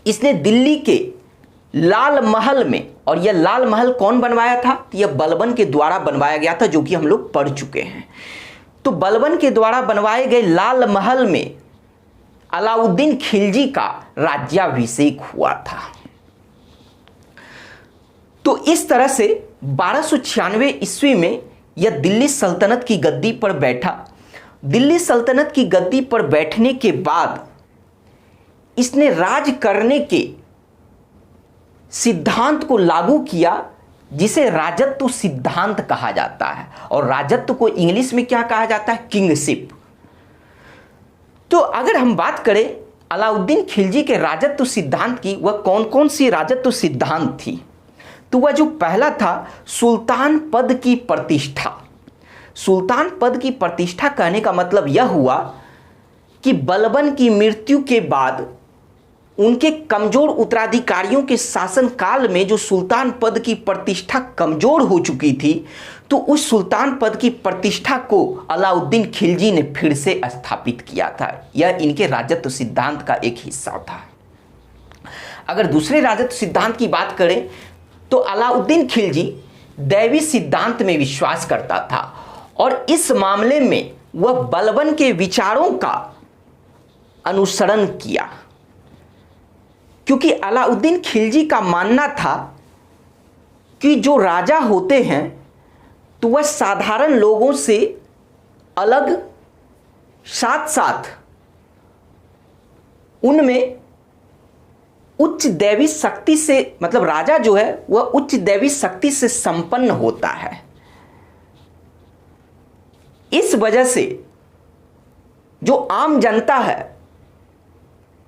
इसने दिल्ली के लाल महल में, और यह लाल महल कौन बनवाया था? यह बलबन के द्वारा बनवाया गया था, जो कि हम लोग पढ़ चुके हैं। तो बलबन के द्वारा बनवाए गए लाल महल में अलाउद्दीन खिलजी का राज्याभिषेक हुआ था। तो इस तरह से 1296 ईस्वी में यह दिल्ली सल्तनत की गद्दी पर बैठा। दिल्ली सल्तनत की गद्दी पर बैठने के बाद इसने राज करने के सिद्धांत को लागू किया, जिसे राजत्व सिद्धांत कहा जाता है। और राजत्व को इंग्लिश में क्या कहा जाता है? किंगशिप। तो अगर हम बात करें अलाउद्दीन खिलजी के राजत्व सिद्धांत की, वह कौन कौन सी राजत्व सिद्धांत थी? तो वह जो पहला था, सुल्तान पद की प्रतिष्ठा। सुल्तान पद की प्रतिष्ठा कहने का मतलब यह हुआ कि बलबन की मृत्यु के बाद उनके कमजोर उत्तराधिकारियों के शासन काल में जो सुल्तान पद की प्रतिष्ठा कमजोर हो चुकी थी, तो उस सुल्तान पद की प्रतिष्ठा को अलाउद्दीन खिलजी ने फिर से स्थापित किया था। यह इनके राजत्व सिद्धांत का एक हिस्सा था। अगर दूसरे राजत्व सिद्धांत की बात करें तो अलाउद्दीन खिलजी दैवी सिद्धांत में विश्वास करता था और इस मामले में वह बलबन के विचारों का अनुसरण किया, क्योंकि अलाउद्दीन खिलजी का मानना था कि जो राजा होते हैं तो वह साधारण लोगों से अलग, साथ साथ उनमें उच्च दैवी शक्ति से, मतलब राजा जो है वह उच्च दैवी शक्ति से संपन्न होता है। इस वजह से जो आम जनता है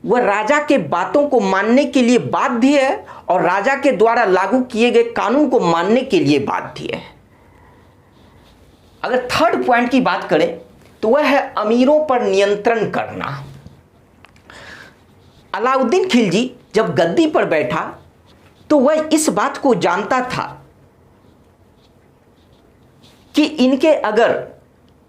वह राजा के बातों को मानने के लिए बाध्य है और राजा के द्वारा लागू किए गए कानून को मानने के लिए बाध्य है। अगर थर्ड पॉइंट की बात करें तो वह है अमीरों पर नियंत्रण करना। अलाउद्दीन खिलजी जब गद्दी पर बैठा तो वह इस बात को जानता था कि इनके अगर,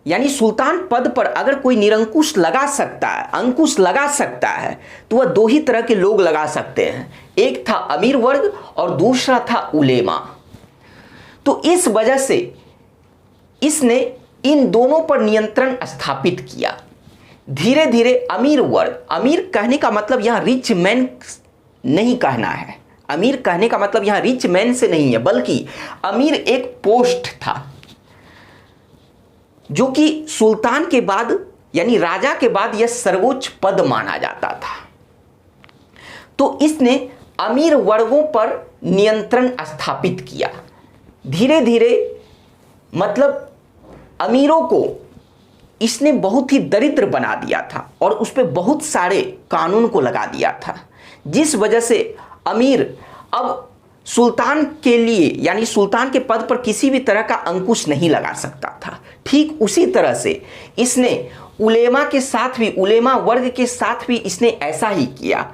यानी सुल्तान पद पर अगर कोई निरंकुश लगा सकता है, अंकुश लगा सकता है, तो वह दो ही तरह के लोग लगा सकते हैं। एक था अमीर वर्ग और दूसरा था उलेमा। तो इस वजह से इसने इन दोनों पर नियंत्रण स्थापित किया। धीरे धीरे अमीर वर्ग, अमीर कहने का मतलब यहां रिच मैन नहीं कहना है, अमीर कहने का मतलब यहां रिच मैन से नहीं है, बल्कि अमीर एक पोस्ट था जो कि सुल्तान के बाद, यानी राजा के बाद यह सर्वोच्च पद माना जाता था। तो इसने अमीर वर्गों पर नियंत्रण स्थापित किया। धीरे धीरे मतलब अमीरों को इसने बहुत ही दरिद्र बना दिया था और उस पर बहुत सारे कानून को लगा दिया था, जिस वजह से अमीर अब सुल्तान के लिए, यानी सुल्तान के पद पर किसी भी तरह का अंकुश नहीं लगा सकता था। ठीक उसी तरह से इसने उलेमा के साथ भी, उलेमा वर्ग के साथ भी इसने ऐसा ही किया।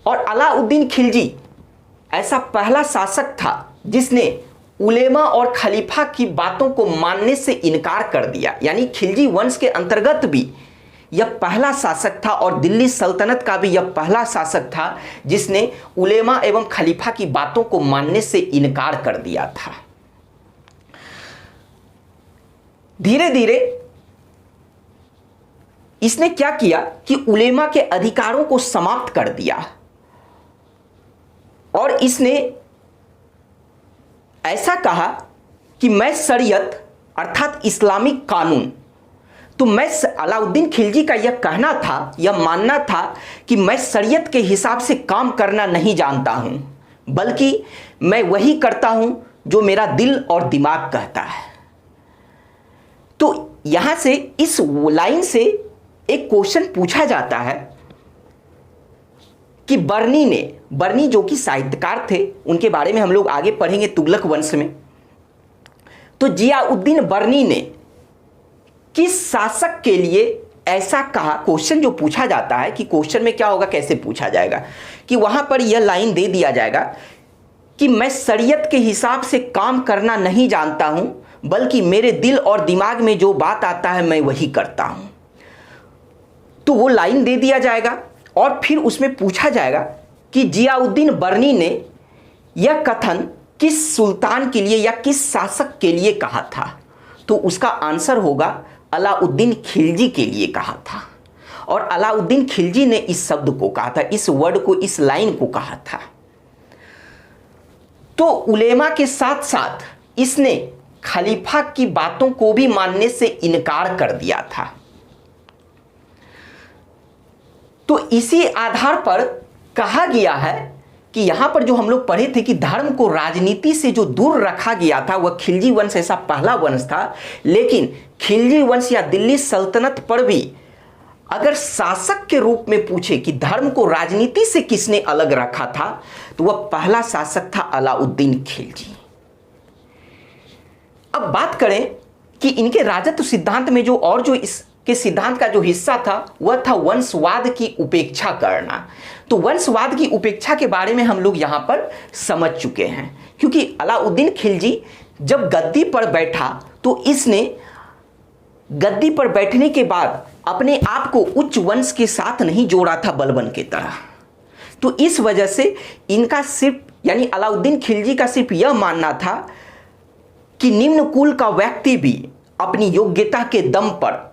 और अलाउद्दीन खिलजी ऐसा पहला शासक था जिसने उलेमा और खलीफा की बातों को मानने से इनकार कर दिया। यानी खिलजी वंश के अंतर्गत भी यह पहला शासक था और दिल्ली सल्तनत का भी यह पहला शासक था जिसने उलेमा एवं खलीफा की बातों को मानने से इनकार कर दिया था। धीरे धीरे इसने क्या किया कि उलेमा के अधिकारों को समाप्त कर दिया और इसने ऐसा कहा कि मैं शरीयत अर्थात इस्लामिक कानून, तो मैं, अलाउद्दीन खिलजी का यह कहना था, यह मानना था कि मैं शरीयत के हिसाब से काम करना नहीं जानता हूं, बल्कि मैं वही करता हूं जो मेरा दिल और दिमाग कहता है। तो यहां से इस लाइन से एक क्वेश्चन पूछा जाता है कि बर्नी जो कि साहित्यकार थे, उनके बारे में हम लोग आगे पढ़ेंगे तुगलक वंश में। तो जियाउद्दीन बर्नी ने किस शासक के लिए ऐसा कहा? क्वेश्चन जो पूछा जाता है कि क्वेश्चन में क्या होगा, कैसे पूछा जाएगा, कि वहां पर यह लाइन दे दिया जाएगा कि मैं शरीयत के हिसाब से काम करना नहीं जानता हूं, बल्कि मेरे दिल और दिमाग में जो बात आता है मैं वही करता हूं। तो वो लाइन दे दिया जाएगा और फिर उसमें पूछा जाएगा कि जियाउद्दीन बर्नी ने यह कथन किस सुल्तान के लिए या किस शासक के लिए कहा था? तो उसका आंसर होगा अलाउद्दीन खिलजी के लिए कहा था। और अलाउद्दीन खिलजी ने इस शब्द को कहा था, इस वर्ड को, इस लाइन को कहा था। तो उलेमा के साथ साथ इसने खलीफा की बातों को भी मानने से इनकार कर दिया था। तो इसी आधार पर कहा गया है कि यहां पर जो हम लोग पढ़े थे कि धर्म को राजनीति से जो दूर रखा गया था वह खिलजी वंश ऐसा पहला वंश था। लेकिन खिलजी वंश या दिल्ली सल्तनत पर भी अगर शासक के रूप में पूछे कि धर्म को राजनीति से किसने अलग रखा था, तो वह पहला शासक था अलाउद्दीन खिलजी। अब बात करें कि इनके राजत्व सिद्धांत में जो और जो इस के सिद्धांत का जो हिस्सा था वह था वंशवाद की उपेक्षा करना। तो वंशवाद की उपेक्षा के बारे में हम लोग यहाँ पर समझ चुके हैं, क्योंकि अलाउद्दीन खिलजी जब गद्दी पर बैठा तो इसने गद्दी पर बैठने के बाद अपने आप को उच्च वंश के साथ नहीं जोड़ा था बलबन की तरह। तो इस वजह से इनका सिर्फ यानी अलाउद्दीन खिलजी का सिर्फ यह मानना था कि निम्न कुल का व्यक्ति भी अपनी योग्यता के दम पर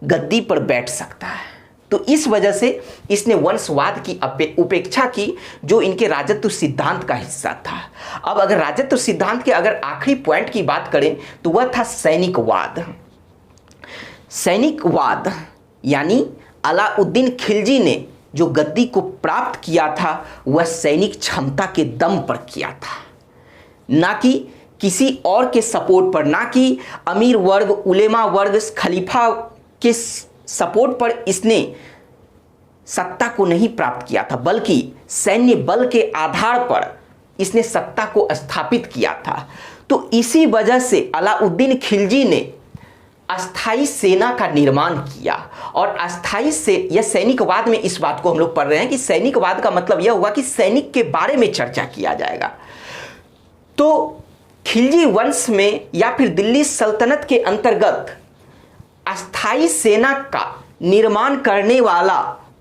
गद्दी पर बैठ सकता है। तो इस वजह से इसने वंशवाद की उपेक्षा की, जो इनके राजत्व सिद्धांत का हिस्सा था। अब अगर राजत्व सिद्धांत के अगर आखिरी पॉइंट की बात करें तो वह था सैनिकवाद। सैनिकवाद यानी अलाउद्दीन खिलजी ने जो गद्दी को प्राप्त किया था वह सैनिक क्षमता के दम पर किया था, ना कि किसी और के सपोर्ट पर, ना कि अमीर वर्ग, उलेमा वर्ग, खलीफा के सपोर्ट पर इसने सत्ता को नहीं प्राप्त किया था, बल्कि सैन्य बल के आधार पर इसने सत्ता को स्थापित किया था। तो इसी वजह से अलाउद्दीन खिलजी ने अस्थाई सेना का निर्माण किया। और अस्थाई से यह सैनिकवाद में इस बात को हम लोग पढ़ रहे हैं कि सैनिकवाद का मतलब यह हुआ कि सैनिक के बारे में चर्चा किया जाएगा। तो खिलजी वंश में या फिर दिल्ली सल्तनत के अंतर्गत अस्थाई सेना का निर्माण करने वाला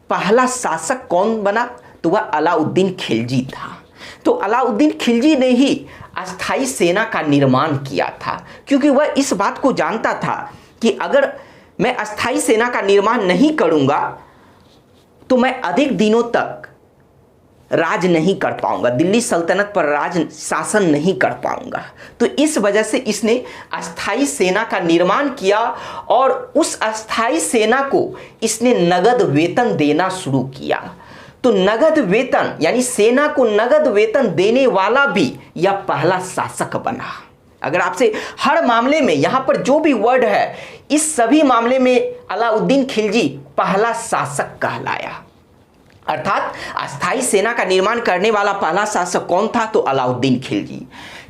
पहला शासक कौन बना? तो वह अलाउद्दीन खिलजी था। तो अलाउद्दीन खिलजी ने ही अस्थाई सेना का निर्माण किया था, क्योंकि वह इस बात को जानता था कि अगर मैं अस्थाई सेना का निर्माण नहीं करूंगा तो मैं अधिक दिनों तक राज नहीं कर पाऊंगा, दिल्ली सल्तनत पर राज शासन नहीं कर पाऊंगा। तो इस वजह से इसने अस्थाई सेना का निर्माण किया और उस अस्थाई सेना को इसने नगद वेतन देना शुरू किया। तो नगद वेतन यानी सेना को नगद वेतन देने वाला भी यह पहला शासक बना। अगर आपसे हर मामले में यहां पर जो भी वर्ड है, इस सभी मामले में अलाउद्दीन खिलजी पहला शासक कहलाया। अर्थात अस्थाई सेना का निर्माण करने वाला पहला शासक कौन था? तो अलाउद्दीन खिलजी।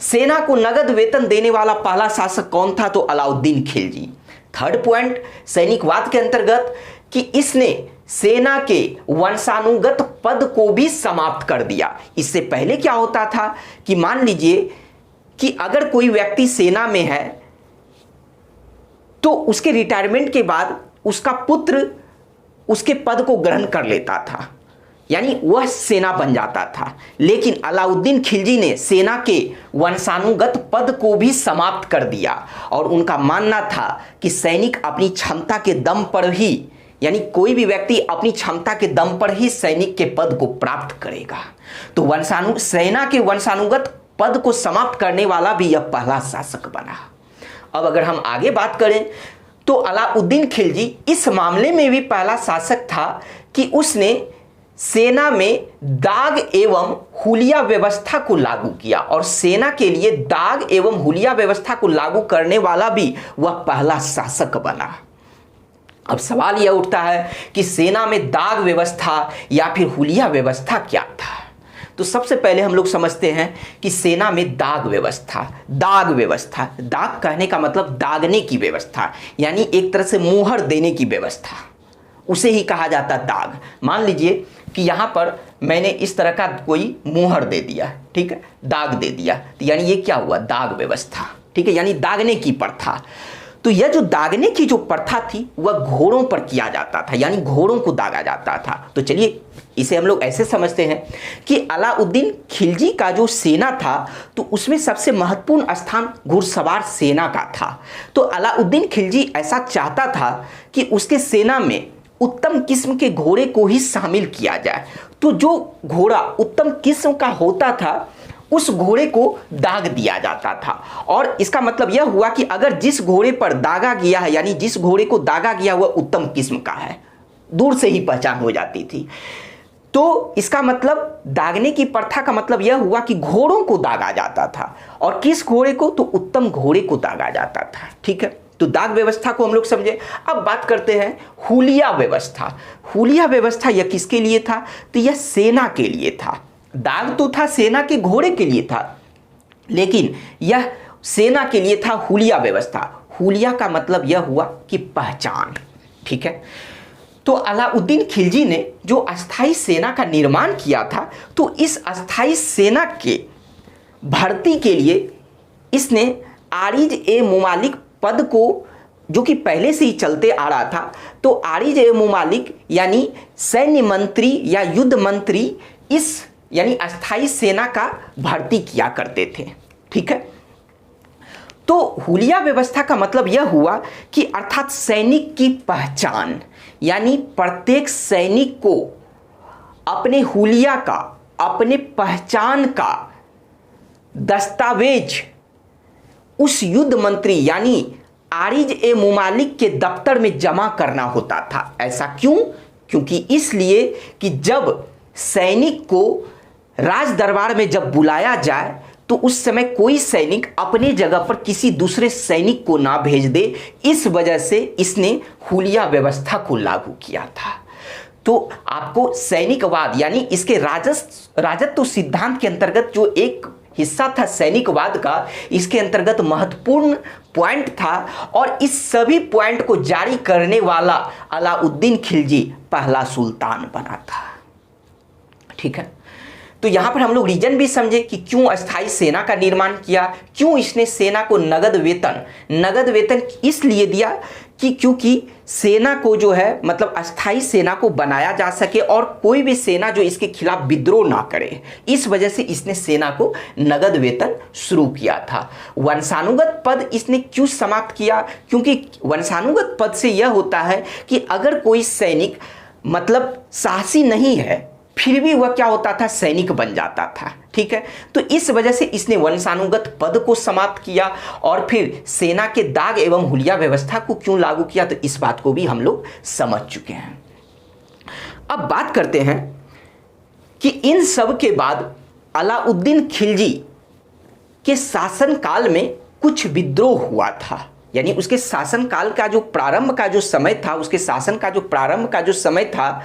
सेना को नगद वेतन देने वाला पहला शासक कौन था? तो अलाउद्दीन खिलजी। थर्ड पॉइंट सैनिकवाद के अंतर्गत कि इसने सेना के वंशानुगत पद को भी समाप्त कर दिया। इससे पहले क्या होता था कि मान लीजिए कि अगर कोई व्यक्ति सेना में है तो उसके रिटायरमेंट के बाद उसका पुत्र उसके पद को ग्रहण कर लेता था, यानी वह सेना बन जाता था। लेकिन अलाउद्दीन खिलजी ने सेना के वंशानुगत पद को भी समाप्त कर दिया और उनका मानना था कि सैनिक अपनी क्षमता के दम पर ही, यानी कोई भी व्यक्ति अपनी क्षमता के दम पर ही सैनिक के पद को प्राप्त करेगा। तो सेना के वंशानुगत पद को समाप्त करने वाला भी यह पहला शासक बना। अब अगर हम आगे बात करें तो अलाउद्दीन खिलजी इस मामले में भी पहला शासक था कि उसने सेना में दाग एवं हुलिया व्यवस्था को लागू किया, और सेना के लिए दाग एवं हुलिया व्यवस्था को लागू करने वाला भी वह पहला शासक बना। अब सवाल यह उठता है कि सेना में दाग व्यवस्था या फिर हुलिया व्यवस्था क्या था? तो सबसे पहले हम लोग समझते हैं कि सेना में दाग व्यवस्था, दाग कहने का मतलब दागने की व्यवस्था, यानी एक तरह से मुहर देने की व्यवस्था, उसे ही कहा जाता दाग। मान लीजिए कि यहाँ पर मैंने इस तरह का कोई मुहर दे दिया, ठीक है, दाग दे दिया, तो यानी ये क्या हुआ? दाग व्यवस्था, ठीक है, यानी दागने की प्रथा। तो यह जो दागने की जो प्रथा थी वह घोड़ों पर किया जाता था, यानी घोड़ों को दागा जाता था। तो चलिए इसे हम लोग ऐसे समझते हैं कि अलाउद्दीन खिलजी का जो सेना था तो उसमें सबसे महत्वपूर्ण स्थान घुड़सवार सेना का था। तो अलाउद्दीन खिलजी ऐसा चाहता था कि उसके सेना में उत्तम किस्म के घोड़े को ही शामिल किया जाए। तो जो घोड़ा उत्तम किस्म का होता था उस घोड़े को दाग दिया जाता था, और इसका मतलब यह हुआ कि अगर जिस घोड़े पर दागा गया है, यानी जिस घोड़े को दागा गया वह उत्तम किस्म का है, दूर से ही पहचान हो जाती थी। तो इसका मतलब दागने की प्रथा का मतलब यह हुआ कि घोड़ों को दागा जाता था, और किस घोड़े को? तो उत्तम घोड़े को दागा जाता था, ठीक है। तो दाग व्यवस्था को हम लोग समझे। अब बात करते हैं हुलिया व्यवस्था। हुलिया व्यवस्था यह किसके लिए था? तो यह सेना के लिए था। दाग तो था सेना के घोड़े के लिए था, लेकिन यह सेना के लिए था हुलिया व्यवस्था। हुलिया का मतलब यह हुआ कि पहचान, ठीक है। तो अलाउद्दीन खिलजी ने जो अस्थाई सेना का निर्माण किया था, तो इस अस्थाई सेना के भर्ती के लिए इसने आरिज ए मुमालिक पद को, जो कि पहले से ही चलते आ रहा था, तो आरिज ए मुमालिक यानी सैन्य मंत्री या युद्ध मंत्री इस यानी अस्थाई सेना का भर्ती किया करते थे। ठीक है। तो हुलिया व्यवस्था का मतलब यह हुआ कि अर्थात सैनिक की पहचान, यानी प्रत्येक सैनिक को अपने हुलिया का, अपने पहचान का दस्तावेज उस युद्ध मंत्री यानी आरिज ए मुमालिक के दफ्तर में जमा करना होता था। ऐसा क्यों? क्योंकि इसलिए कि जब सैनिक को राज दरबार में जब बुलाया जाए तो उस समय कोई सैनिक अपने जगह पर किसी दूसरे सैनिक को ना भेज दे, इस वजह से इसने हुलिया व्यवस्था को लागू किया था। तो आपको सैनिकवाद यानी इसके राजत्व सिद्धांत के अंतर्गत जो एक हिस्सा था सैनिकवाद का, इसके अंतर्गत महत्वपूर्ण पॉइंट था और इस सभी पॉइंट को जारी करने वाला अलाउद्दीन खिलजी पहला सुल्तान बना था। ठीक है। तो यहां पर हम लोग रीजन भी समझे कि क्यों अस्थाई सेना का निर्माण किया, क्यों इसने सेना को नगद वेतन इसलिए दिया कि क्योंकि सेना को जो है मतलब अस्थाई सेना को बनाया जा सके और कोई भी सेना जो इसके खिलाफ विद्रोह ना करे, इस वजह से इसने सेना को नगद वेतन शुरू किया था। वंशानुगत पद इसने क्यों समाप्त किया? क्योंकि वंशानुगत पद से यह होता है कि अगर कोई सैनिक मतलब साहसी नहीं है फिर भी वह क्या होता था, सैनिक बन जाता था। ठीक है। तो इस वजह से इसने वंशानुगत पद को समाप्त किया और फिर सेना के दाग एवं हुलिया व्यवस्था को क्यों लागू किया, तो इस बात को भी हम लोग समझ चुके हैं। अब बात करते हैं कि इन सब के बाद अलाउद्दीन खिलजी के शासनकाल में कुछ विद्रोह हुआ था, यानी उसके शासनकाल का जो प्रारंभ का जो समय था, उसके शासन का जो प्रारंभ का जो समय था,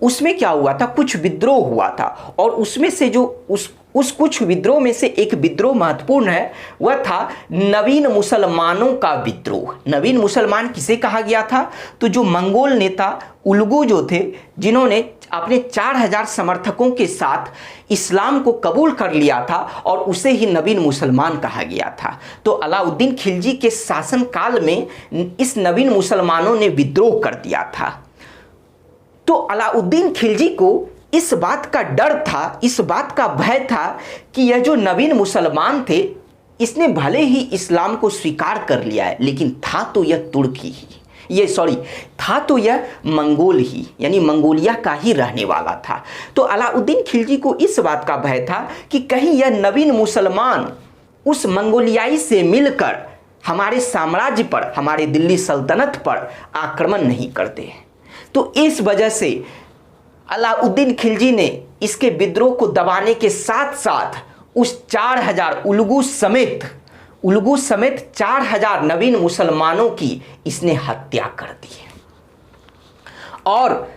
उसमें क्या हुआ था, कुछ विद्रोह हुआ था। और उसमें से जो उस कुछ विद्रोह में से एक विद्रोह महत्वपूर्ण है, वह था नवीन मुसलमानों का विद्रोह। नवीन मुसलमान किसे कहा गया था? तो जो मंगोल नेता उलगु जो थे, जिन्होंने अपने 4000 समर्थकों के साथ इस्लाम को कबूल कर लिया था और उसे ही नवीन मुसलमान कहा गया था। तो अलाउद्दीन खिलजी के शासनकाल में इस नवीन मुसलमानों ने विद्रोह कर दिया था। तो अलाउद्दीन खिलजी को इस बात का डर था, इस बात का भय था कि यह जो नवीन मुसलमान थे, इसने भले ही इस्लाम को स्वीकार कर लिया है, लेकिन था तो यह तुर्की ही, था तो यह मंगोल ही, यानी मंगोलिया का ही रहने वाला था। तो अलाउद्दीन खिलजी को इस बात का भय था कि कहीं यह नवीन मुसलमान उस मंगोलियाई से मिलकर हमारे साम्राज्य पर, हमारे दिल्ली सल्तनत पर आक्रमण नहीं करते। तो इस वजह से अलाउद्दीन खिलजी ने इसके विद्रोह को दबाने के साथ साथ उस 4000 उलगु समेत 4000 नवीन मुसलमानों की इसने हत्या कर दी। और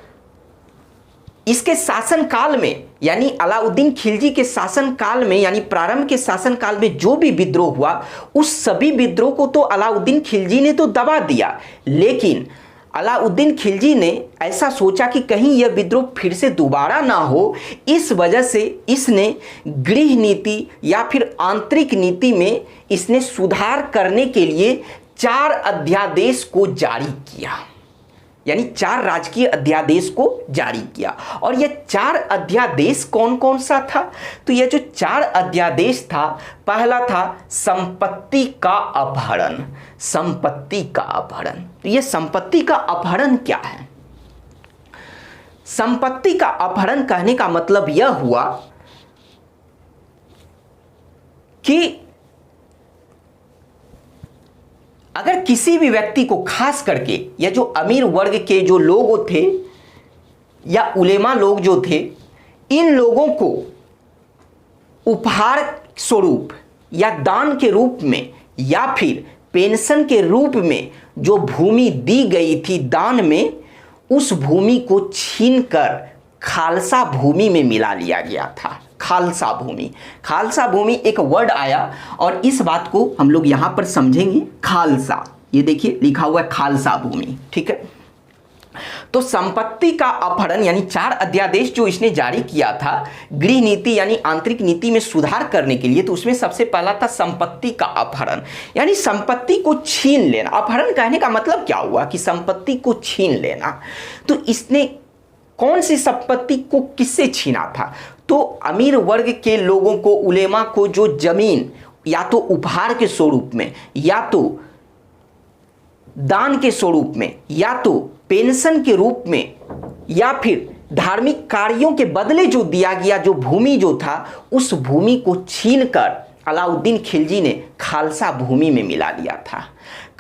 इसके शासनकाल में, यानी अलाउद्दीन खिलजी के शासनकाल में, यानी प्रारंभ के शासनकाल में जो भी विद्रोह हुआ, उस सभी विद्रोह को तो अलाउद्दीन खिलजी ने तो दबा दिया, लेकिन अलाउद्दीन खिलजी ने ऐसा सोचा कि कहीं यह विद्रोह फिर से दोबारा ना हो, इस वजह से इसने गृह नीति या फिर आंतरिक नीति में इसने सुधार करने के लिए 4 अध्यादेश को जारी किया, यानी 4 राजकीय अध्यादेश को जारी किया। और यह 4 अध्यादेश कौन कौन सा था? तो यह जो 4 अध्यादेश था, पहला था संपत्ति का अपहरण। संपत्ति का अपहरण, तो यह संपत्ति का अपहरण क्या है? संपत्ति का अपहरण कहने का मतलब यह हुआ कि अगर किसी भी व्यक्ति को, खास करके या जो अमीर वर्ग के जो लोग थे या उलेमा लोग जो थे, इन लोगों को उपहार स्वरूप या दान के रूप में या फिर पेंशन के रूप में जो भूमि दी गई थी दान में, उस भूमि को छीनकर खालसा भूमि में मिला लिया गया था। खालसा भूमि, खालसा भूमि एक वर्ड आया और इस बात को हम लोग यहां पर समझेंगे। खालसा, ये देखिए लिखा हुआ है खालसा भूमि। ठीक है। तो संपत्ति का अपहरण यानी 4 अध्यादेश जो इसने जारी किया था गृह नीति यानी आंतरिक नीति में सुधार करने के लिए, तो उसमें सबसे पहला था संपत्ति का अपहरण यानी संपत्ति को छीन लेना। अपहरण कहने का मतलब क्या हुआ कि संपत्ति को छीन लेना। तो इसने कौन सी संपत्ति को किससे छीना था? तो अमीर वर्ग के लोगों को, उलेमा को जो जमीन या तो उपहार के स्वरूप में या तो दान के स्वरूप में या तो पेंशन के रूप में या फिर धार्मिक कार्यों के बदले जो दिया गया जो भूमि जो था, उस भूमि को छीनकर अलाउद्दीन खिलजी ने खालसा भूमि में मिला दिया था।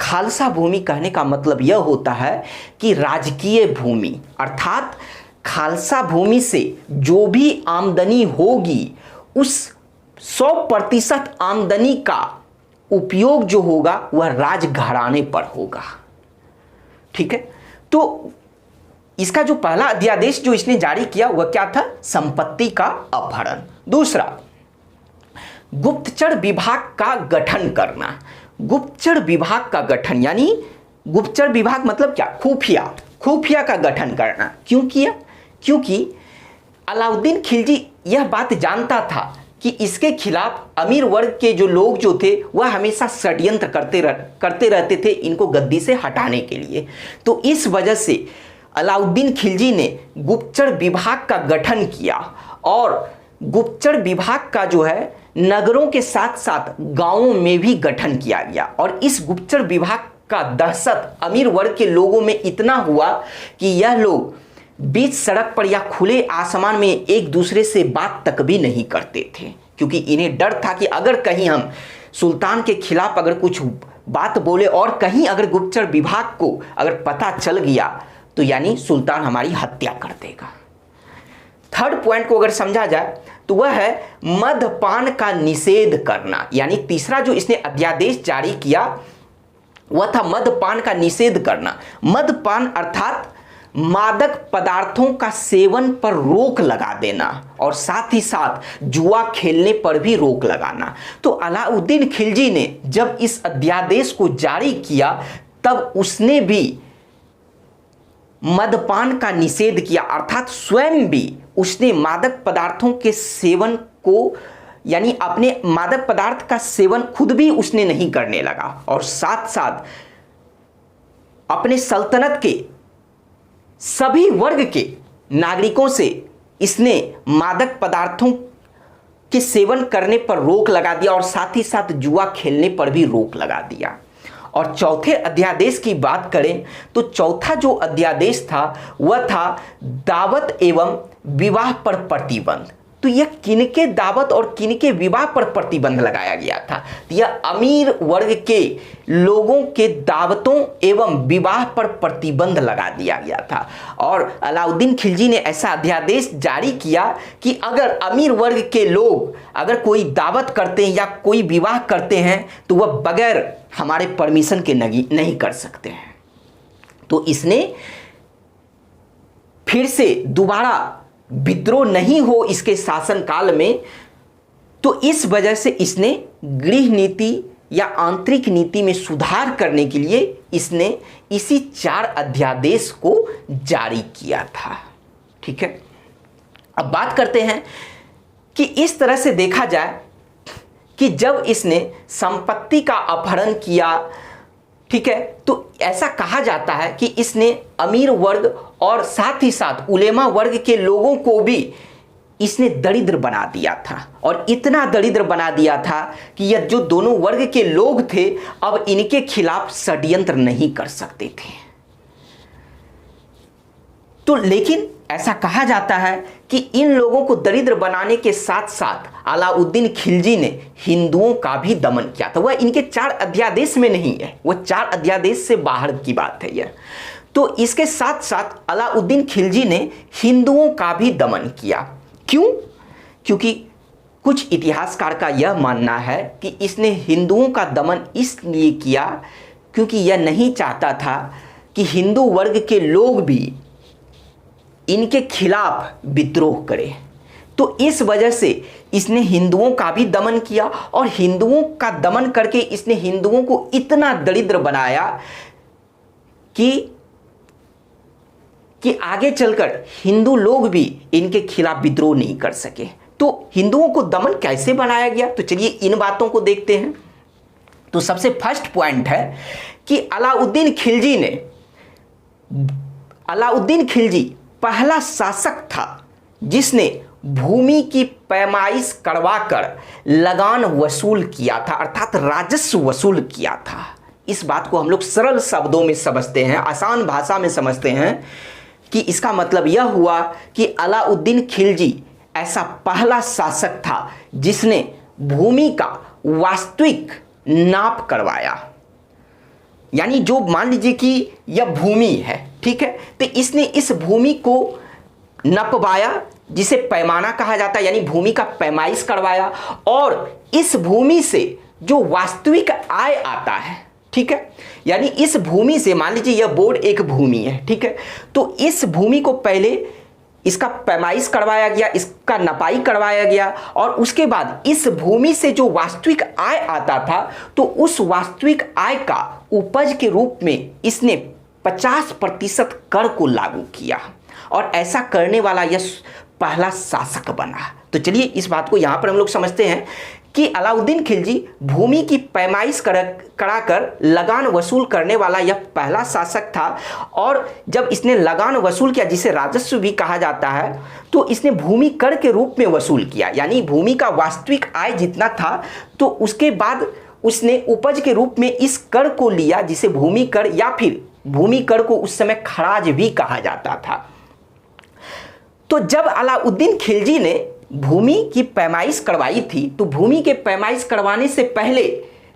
खालसा भूमि कहने का मतलब यह होता है कि राजकीय भूमि, अर्थात खालसा भूमि से जो भी आमदनी होगी उस 100% आमदनी का उपयोग जो होगा वह राजघराने पर होगा। ठीक है, तो इसका जो पहला अध्यादेश जो इसने जारी किया वह क्या था? संपत्ति का अपहरण। दूसरा, गुप्तचर विभाग का गठन करना। गुप्तचर विभाग का गठन यानी गुप्तचर विभाग मतलब क्या? खुफिया का गठन करना। क्यों किया? क्योंकि अलाउद्दीन खिलजी यह बात जानता था कि इसके खिलाफ अमीर वर्ग के जो लोग जो थे वह हमेशा षड्यंत्र करते रहते थे इनको गद्दी से हटाने के लिए। तो इस वजह से अलाउद्दीन खिलजी ने गुप्तचर विभाग का गठन किया और गुप्तचर विभाग का जो है नगरों के साथ साथ गांवों में भी गठन किया गया। और इस गुप्तचर विभाग का दहशत अमीर वर्ग के लोगों में इतना हुआ कि यह लोग बीच सड़क पर या खुले आसमान में एक दूसरे से बात तक भी नहीं करते थे, क्योंकि इन्हें डर था कि अगर कहीं हम सुल्तान के खिलाफ अगर कुछ बात बोले और कहीं अगर गुप्तचर विभाग को अगर पता चल गया तो यानी सुल्तान हमारी हत्या कर देगा। थर्ड पॉइंट को अगर समझा जाए तो वह है मद्यपान का निषेध करना। यानी तीसरा जो इसने अध्यादेश जारी किया वह था मद्यपान का निषेध करना। मद्यपान अर्थात मादक पदार्थों का सेवन पर रोक लगा देना और साथ ही साथ जुआ खेलने पर भी रोक लगाना। तो अलाउद्दीन खिलजी ने जब इस अध्यादेश को जारी किया तब उसने भी मद्यपान का निषेध किया, अर्थात स्वयं भी उसने मादक पदार्थों के सेवन को यानी अपने मादक पदार्थ का सेवन खुद भी उसने नहीं करने लगा और साथ साथ अपने सल्तनत के सभी वर्ग के नागरिकों से इसने मादक पदार्थों के सेवन करने पर रोक लगा दिया और साथ ही साथ जुआ खेलने पर भी रोक लगा दिया। और चौथे अध्यादेश की बात करें तो चौथा जो अध्यादेश था वह था दावत एवं विवाह पर प्रतिबंध। तो यह किनके दावत और किनके विवाह पर प्रतिबंध लगाया गया था? तो यह अमीर वर्ग के लोगों के दावतों एवं विवाह पर प्रतिबंध लगा दिया गया था। और अलाउद्दीन खिलजी ने ऐसा अध्यादेश जारी किया कि अगर अमीर वर्ग के लोग अगर कोई दावत करते हैं या कोई विवाह करते हैं तो वह बगैर हमारे परमिशन के नहीं कर सकते हैं। तो इसने फिर से दोबारा विद्रोह नहीं हो इसके शासनकाल में, तो इस वजह से इसने गृह नीति या आंतरिक नीति में सुधार करने के लिए इसने इसी 4 अध्यादेश को जारी किया था। ठीक है, अब बात करते हैं कि इस तरह से देखा जाए कि जब इसने संपत्ति का अपहरण किया, ठीक है, तो ऐसा कहा जाता है कि इसने अमीर वर्ग और साथ ही साथ उलेमा वर्ग के लोगों को भी इसने दरिद्र बना दिया था। और इतना दरिद्र बना दिया था कि यह जो दोनों वर्ग के लोग थे अब इनके खिलाफ षड्यंत्र नहीं कर सकते थे। तो लेकिन ऐसा कहा जाता है कि इन लोगों को दरिद्र बनाने के साथ साथ अलाउद्दीन खिलजी ने हिंदुओं का भी दमन किया था। वह इनके 4 अध्यादेश में नहीं है, वह 4 अध्यादेश से बाहर की बात है यह। तो इसके साथ साथ अलाउद्दीन खिलजी ने हिंदुओं का भी दमन किया। क्यों? क्योंकि कुछ इतिहासकार का यह मानना है कि इसने हिंदुओं का दमन इसलिए किया क्योंकि यह नहीं चाहता था कि हिंदू वर्ग के लोग भी इनके खिलाफ विद्रोह करें। तो इस वजह से इसने हिंदुओं का भी दमन किया और हिंदुओं का दमन करके इसने हिंदुओं को इतना दरिद्र बनाया कि कि आगे चलकर हिंदू लोग भी इनके खिलाफ विद्रोह नहीं कर सके। तो हिंदुओं को दमन कैसे बनाया गया, तो चलिए इन बातों को देखते हैं। तो सबसे फर्स्ट पॉइंट है कि अलाउद्दीन खिलजी पहला शासक था जिसने भूमि की पैमाइश करवाकर लगान वसूल किया था, अर्थात राजस्व वसूल किया था। इस बात को हम लोग सरल शब्दों में समझते हैं, आसान भाषा में समझते हैं कि इसका मतलब यह हुआ कि अलाउद्दीन खिलजी ऐसा पहला शासक था जिसने भूमि का वास्तविक नाप करवाया। यानी जो मान लीजिए कि यह भूमि है, ठीक है, तो इसने इस भूमि को नपवाया, जिसे पैमाना कहा जाता है, यानी भूमि का पैमाइश करवाया, और इस भूमि से जो वास्तविक आय आता है, ठीक है, यानी इस भूमि से मान लीजिए यह बोर्ड एक भूमि है, ठीक है, तो इस भूमि को पहले इसका पैमाइश करवाया गया, इसका नपाई करवाया गया, और उसके बाद इस भूमि से जो वास्तविक आय आता था तो उस वास्तविक आय का उपज के रूप में इसने 50% कर को लागू किया, और ऐसा करने वाला यह पहला शासक बना। तो चलिए इस बात को यहाँ पर हम लोग समझते हैं कि अलाउद्दीन खिलजी भूमि की पैमाइश कराकर लगान वसूल करने वाला यह पहला शासक था। और जब इसने लगान वसूल किया, जिसे राजस्व भी कहा जाता है, तो इसने भूमि कर के रूप में वसूल किया, यानी भूमि का वास्तविक आय जितना था, तो उसके बाद उसने उपज के रूप में इस कर को लिया, जिसे भूमि कर या फिर भूमि कर को उस समय खराज भी कहा जाता था। तो जब अलाउद्दीन खिलजी ने भूमि की पैमाइश करवाई थी, तो भूमि के पैमाइश करवाने से पहले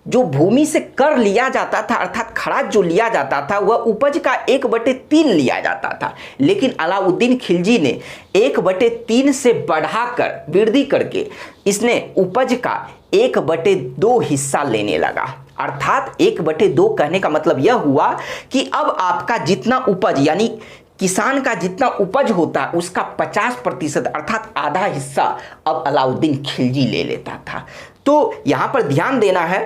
जो भूमि से कर लिया जाता था, अर्थात खराज जो लिया जाता था, वह उपज का 1/3 लिया जाता था। लेकिन अलाउद्दीन खिलजी ने 1/3 से बढ़ाकर वृद्धि करके इसने उपज का 1/2 हिस्सा लेने लगा। अर्थात 1/2 कहने का मतलब यह हुआ कि अब आपका जितना उपज, यानी किसान का जितना उपज होता है उसका 50% अर्थात आधा हिस्सा अब अलाउद्दीन खिलजी ले लेता था। तो यहाँ पर ध्यान देना है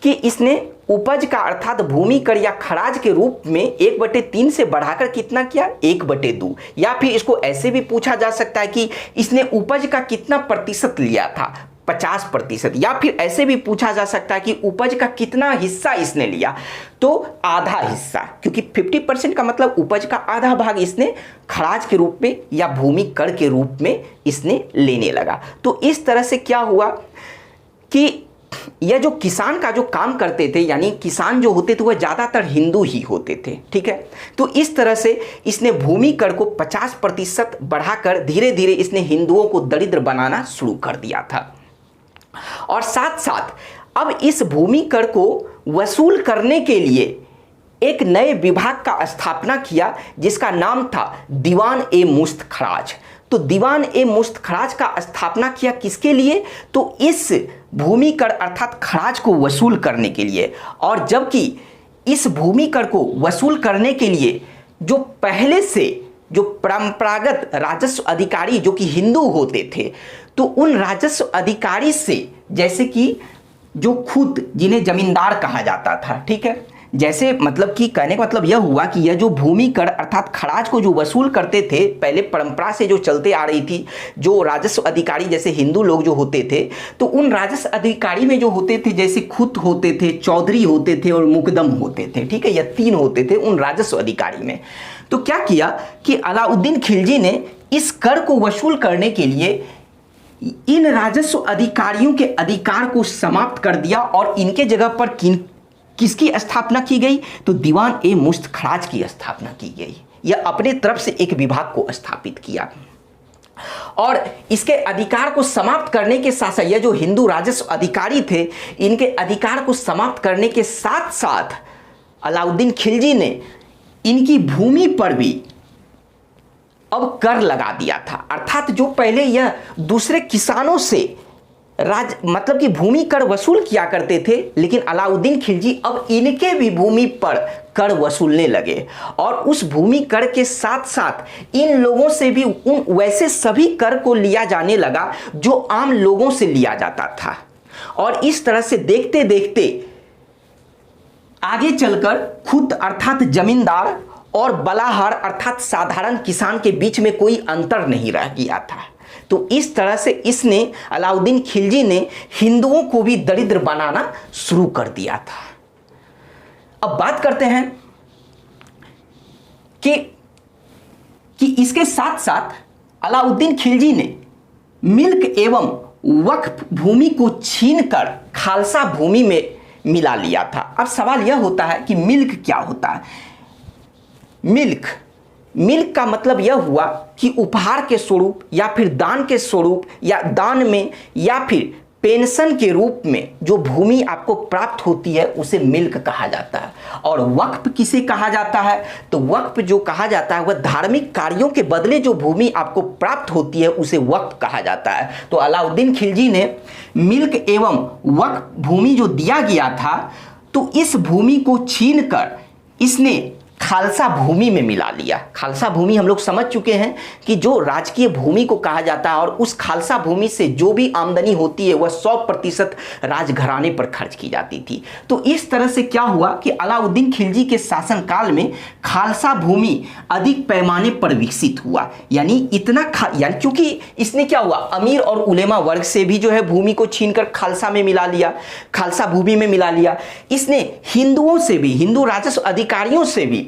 कि इसने उपज का अर्थात भूमि कर या खराज के रूप में 1/3 से बढ़ाकर कितना किया, 1/2। या फिर इसको ऐसे भी पूछा जा सकता है कि इसने उपज का कितना प्रतिशत लिया था, 50%। या फिर ऐसे भी पूछा जा सकता है कि उपज का कितना हिस्सा इसने लिया, तो आधा हिस्सा, क्योंकि 50% का मतलब उपज का आधा भाग इसने खराज के रूप में या भूमि कर के रूप में इसने लेने लगा। तो इस तरह से क्या हुआ कि यह जो किसान का जो काम करते थे, यानी किसान जो होते थे वह ज़्यादातर हिंदू ही होते थे, ठीक है। तो इस तरह से इसने भूमि कर को 50% बढ़ाकर धीरे धीरे इसने हिंदुओं को दरिद्र बनाना शुरू कर दिया था। और साथ साथ अब इस भूमि कर को वसूल करने के लिए एक नए विभाग का स्थापना किया, जिसका नाम था दीवान ए मुश्त खराज। तो दीवान ए मुश्त खराज का स्थापना किया किसके लिए, तो इस भूमि कर अर्थात खराज को वसूल करने के लिए। और जबकि इस भूमि कर को वसूल करने के लिए जो पहले से जो परंपरागत राजस्व अधिकारी जो कि हिंदू होते थे, तो उन राजस्व अधिकारी से, जैसे कि जो खुद जिन्हें जमींदार कहा जाता था, ठीक है, जैसे मतलब कि कहने का मतलब यह हुआ कि यह जो भूमि कर अर्थात खराज को जो वसूल करते थे, पहले परंपरा से जो चलते आ रही थी, जो राजस्व अधिकारी जैसे हिंदू लोग जो होते थे, तो उन राजस्व अधिकारी में जो होते थे, जैसे खुद होते थे, चौधरी होते थे और मुकदम होते थे, ठीक है, यह 3 होते थे उन राजस्व अधिकारी में। तो क्या किया कि अलाउद्दीन खिलजी ने इस कर को वसूल करने के लिए इन राजस्व अधिकारियों के अधिकार को समाप्त कर दिया, और इनके जगह पर किसकी स्थापना की गई, तो दीवान ए मुश्त खराज की स्थापना की गई। यह अपने तरफ से एक विभाग को स्थापित किया, और इसके अधिकार को समाप्त करने के साथ साथ यह जो हिंदू राजस्व अधिकारी थे, इनके अधिकार को समाप्त करने के साथ साथ अलाउद्दीन खिलजी ने इनकी भूमि पर भी अब कर लगा दिया था। अर्थात जो पहले यह दूसरे किसानों से मतलब कि भूमि कर वसूल किया करते थे, लेकिन अलाउद्दीन खिलजी अब इनके भी भूमि पर कर वसूलने लगे, और उस भूमि कर के साथ साथ इन लोगों से भी उन वैसे सभी कर को लिया जाने लगा जो आम लोगों से लिया जाता था। और इस तरह से देखते देखते आगे चलकर खुद अर्थात जमींदार और बलाहार अर्थात साधारण किसान के बीच में कोई अंतर नहीं रह गया था। तो इस तरह से इसने अलाउद्दीन खिलजी ने हिंदुओं को भी दरिद्र बनाना शुरू कर दिया था। अब बात करते हैं कि इसके साथ साथ अलाउद्दीन खिलजी ने मिल्क एवं वक्फ भूमि को छीनकर खालसा भूमि में मिला लिया था। अब सवाल यह होता है कि मिल्क क्या होता है? मिल्क का मतलब यह हुआ कि उपहार के स्वरूप या फिर दान के स्वरूप या दान में या फिर पेंशन के रूप में जो भूमि आपको प्राप्त होती है उसे मिल्क कहा जाता है। और वक्फ किसे कहा जाता है? तो वक्फ जो कहा जाता है वह धार्मिक कार्यों के बदले जो भूमि आपको प्राप्त होती है उसे वक्फ कहा जाता है। तो अलाउद्दीन खिलजी ने मिल्क एवं वक्फ भूमि जो दिया गया था तो इस भूमि को छीनकर इसने खालसा भूमि में मिला लिया। खालसा भूमि हम लोग समझ चुके हैं कि जो राजकीय भूमि को कहा जाता है और उस खालसा भूमि से जो भी आमदनी होती है वह 100% राजघराने पर खर्च की जाती थी। तो इस तरह से क्या हुआ कि अलाउद्दीन खिलजी के शासनकाल में खालसा भूमि अधिक पैमाने पर विकसित हुआ। यानी क्योंकि इसने क्या हुआ, अमीर और उलेमा वर्ग से भी जो है भूमि को छीनकर खालसा में मिला लिया, खालसा भूमि में मिला लिया। इसने हिंदुओं से भी, हिंदू राजस्व अधिकारियों से भी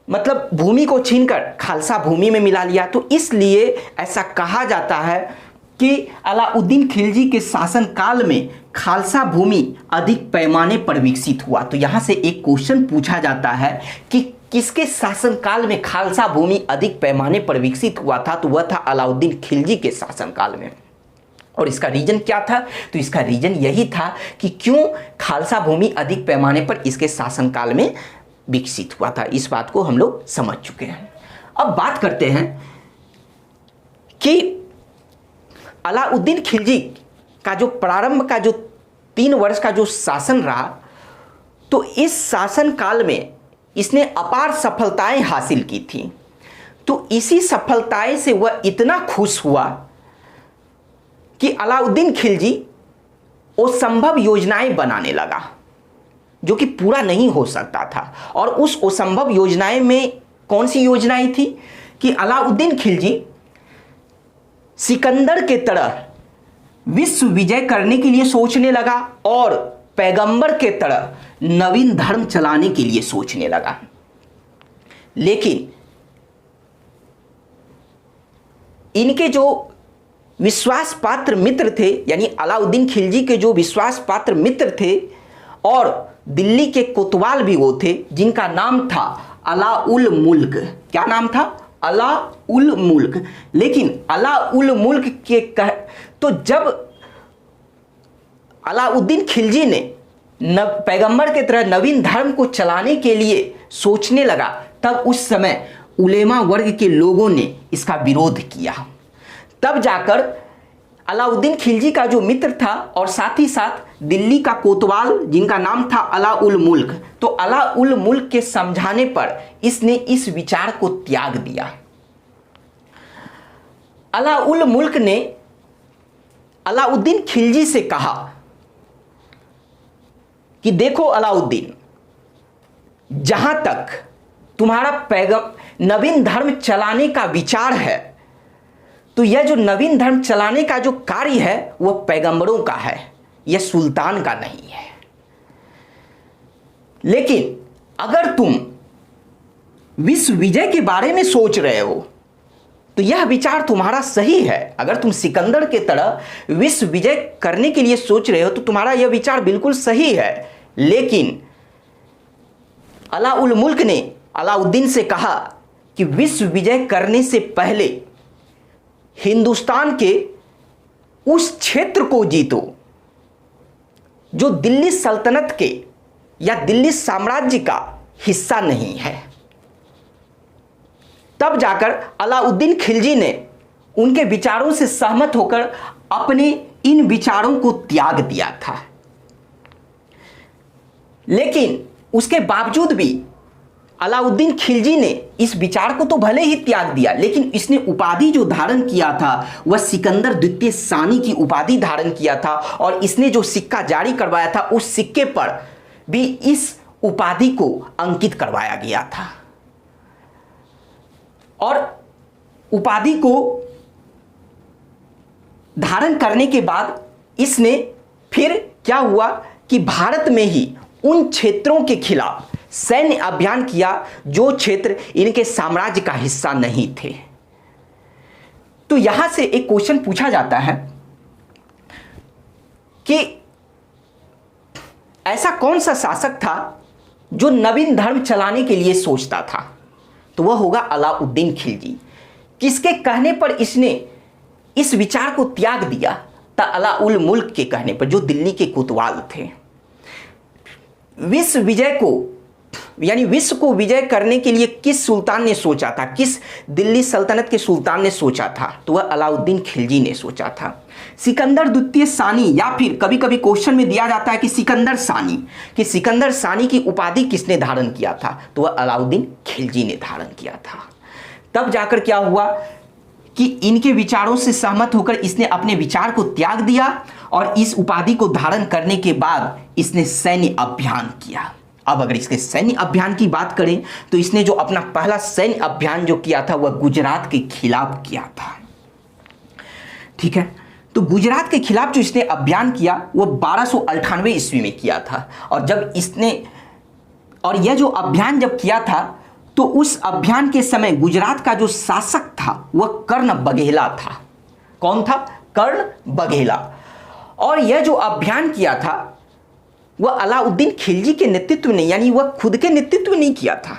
मतलब भूमि को छीनकर खालसा भूमि में मिला लिया। तो इसलिए ऐसा कहा जाता है कि अलाउद्दीन खिलजी के शासन काल में खालसा भूमि अधिक पैमाने पर विकसित हुआ। तो यहां से एक क्वेश्चन पूछा जाता है कि किसके शासन काल में खालसा भूमि अधिक पैमाने पर विकसित हुआ था? तो वह था अलाउद्दीन खिलजी के शासन काल में। और इसका रीजन क्या था? तो इसका रीजन यही था कि क्यों खालसा भूमि अधिक पैमाने पर इसके शासनकाल में विकसित हुआ था। इस बात को हम लोग समझ चुके हैं। अब बात करते हैं कि अलाउद्दीन खिलजी का जो प्रारंभ का जो 3 वर्ष का जो शासन रहा तो इस शासन काल में इसने अपार सफलताएं हासिल की थी। तो इसी सफलताएं से वह इतना खुश हुआ कि अलाउद्दीन खिलजी असंभव योजनाएं बनाने लगा जो कि पूरा नहीं हो सकता था। और उस असंभव योजनाएं में कौन सी योजनाएं थी कि अलाउद्दीन खिलजी सिकंदर के तरह विश्व विजय करने के लिए सोचने लगा और पैगंबर के तरह नवीन धर्म चलाने के लिए सोचने लगा। लेकिन इनके जो विश्वास पात्र मित्र थे, यानी अलाउद्दीन खिलजी के जो विश्वास पात्र मित्र थे और दिल्ली के कोतवाल भी वो थे जिनका नाम था अलाउल मुल्क। क्या नाम था? अलाउल मुल्क। लेकिन अलाउल मुल्क के तो जब अलाउद्दीन खिलजी ने पैगंबर के तरह नवीन धर्म को चलाने के लिए सोचने लगा तब उस समय उलेमा वर्ग के लोगों ने इसका विरोध किया। तब जाकर अलाउद्दीन खिलजी का जो मित्र था और साथ ही साथ दिल्ली का कोतवाल जिनका नाम था अलाउल मुल्क, तो अलाउल मुल्क के समझाने पर इसने इस विचार को त्याग दिया। अलाउल मुल्क ने अलाउद्दीन खिलजी से कहा कि देखो अलाउद्दीन, जहां तक तुम्हारा नवीन धर्म चलाने का विचार है तो यह जो नवीन धर्म चलाने का जो कार्य है वह पैगंबरों का है, यह सुल्तान का नहीं है। लेकिन अगर तुम विश्व विजय के बारे में सोच रहे हो तो यह विचार तुम्हारा सही है। अगर तुम सिकंदर के तरह विश्व विजय करने के लिए सोच रहे हो तो तुम्हारा यह विचार बिल्कुल सही है। लेकिन अलाउल मुल्क ने अलाउद्दीन से कहा कि विश्व विजय करने से पहले हिंदुस्तान के उस क्षेत्र को जीतो जो दिल्ली सल्तनत के या दिल्ली साम्राज्य का हिस्सा नहीं है। तब जाकर अलाउद्दीन खिलजी ने उनके विचारों से सहमत होकर अपने इन विचारों को त्याग दिया था। लेकिन उसके बावजूद भी अलाउद्दीन खिलजी ने इस विचार को तो भले ही त्याग दिया, लेकिन इसने उपाधि जो धारण किया था वह सिकंदर द्वितीय सानी की उपाधि धारण किया था। और इसने जो सिक्का जारी करवाया था उस सिक्के पर भी इस उपाधि को अंकित करवाया गया था। और उपाधि को धारण करने के बाद इसने फिर क्या हुआ कि भारत में ही उन क्षेत्रों के खिलाफ सैन्य अभियान किया जो क्षेत्र इनके साम्राज्य का हिस्सा नहीं थे। तो यहां से एक क्वेश्चन पूछा जाता है कि ऐसा कौन सा शासक था जो नवीन धर्म चलाने के लिए सोचता था? तो वह होगा अलाउद्दीन खिलजी। किसके कहने पर इसने इस विचार को त्याग दिया? अलाउल मुल्क के कहने पर, जो दिल्ली के कोतवाल थे। विश्व विजय को यानी विश्व को विजय करने के लिए किस सुल्तान ने सोचा था? किस दिल्ली सल्तनत के सुल्तान ने सोचा था? तो वह अलाउद्दीन खिलजी ने सोचा था। सिकंदर द्वितीय सानी, या फिर कभी कभी क्वेश्चन में दिया जाता है कि सिकंदर सानी, कि सिकंदर सानी की उपाधि किसने धारण किया था? तो वह अलाउद्दीन खिलजी ने धारण किया था। तब जाकर क्या हुआ कि इनके विचारों से सहमत होकर इसने अपने विचार को त्याग दिया और इस उपाधि को धारण करने के बाद इसने सैन्य अभियान किया। अब अगर इसके सैन्य अभियान की बात करें तो इसने जो अपना पहला सैन्य अभियान जो किया था वह गुजरात के खिलाफ किया था। ठीक है, तो गुजरात के खिलाफ जो इसने अभियान किया वह 1298 ईस्वी में किया था। और जब इसने यह जो अभियान जब किया था तो उस अभियान के समय गुजरात का जो शासक था वह कर्ण बघेला था। कौन था? कर्ण बघेला। और यह जो अभियान किया था वह अलाउद्दीन खिलजी के नेतृत्व में, यानी वह खुद के नेतृत्व नहीं किया था,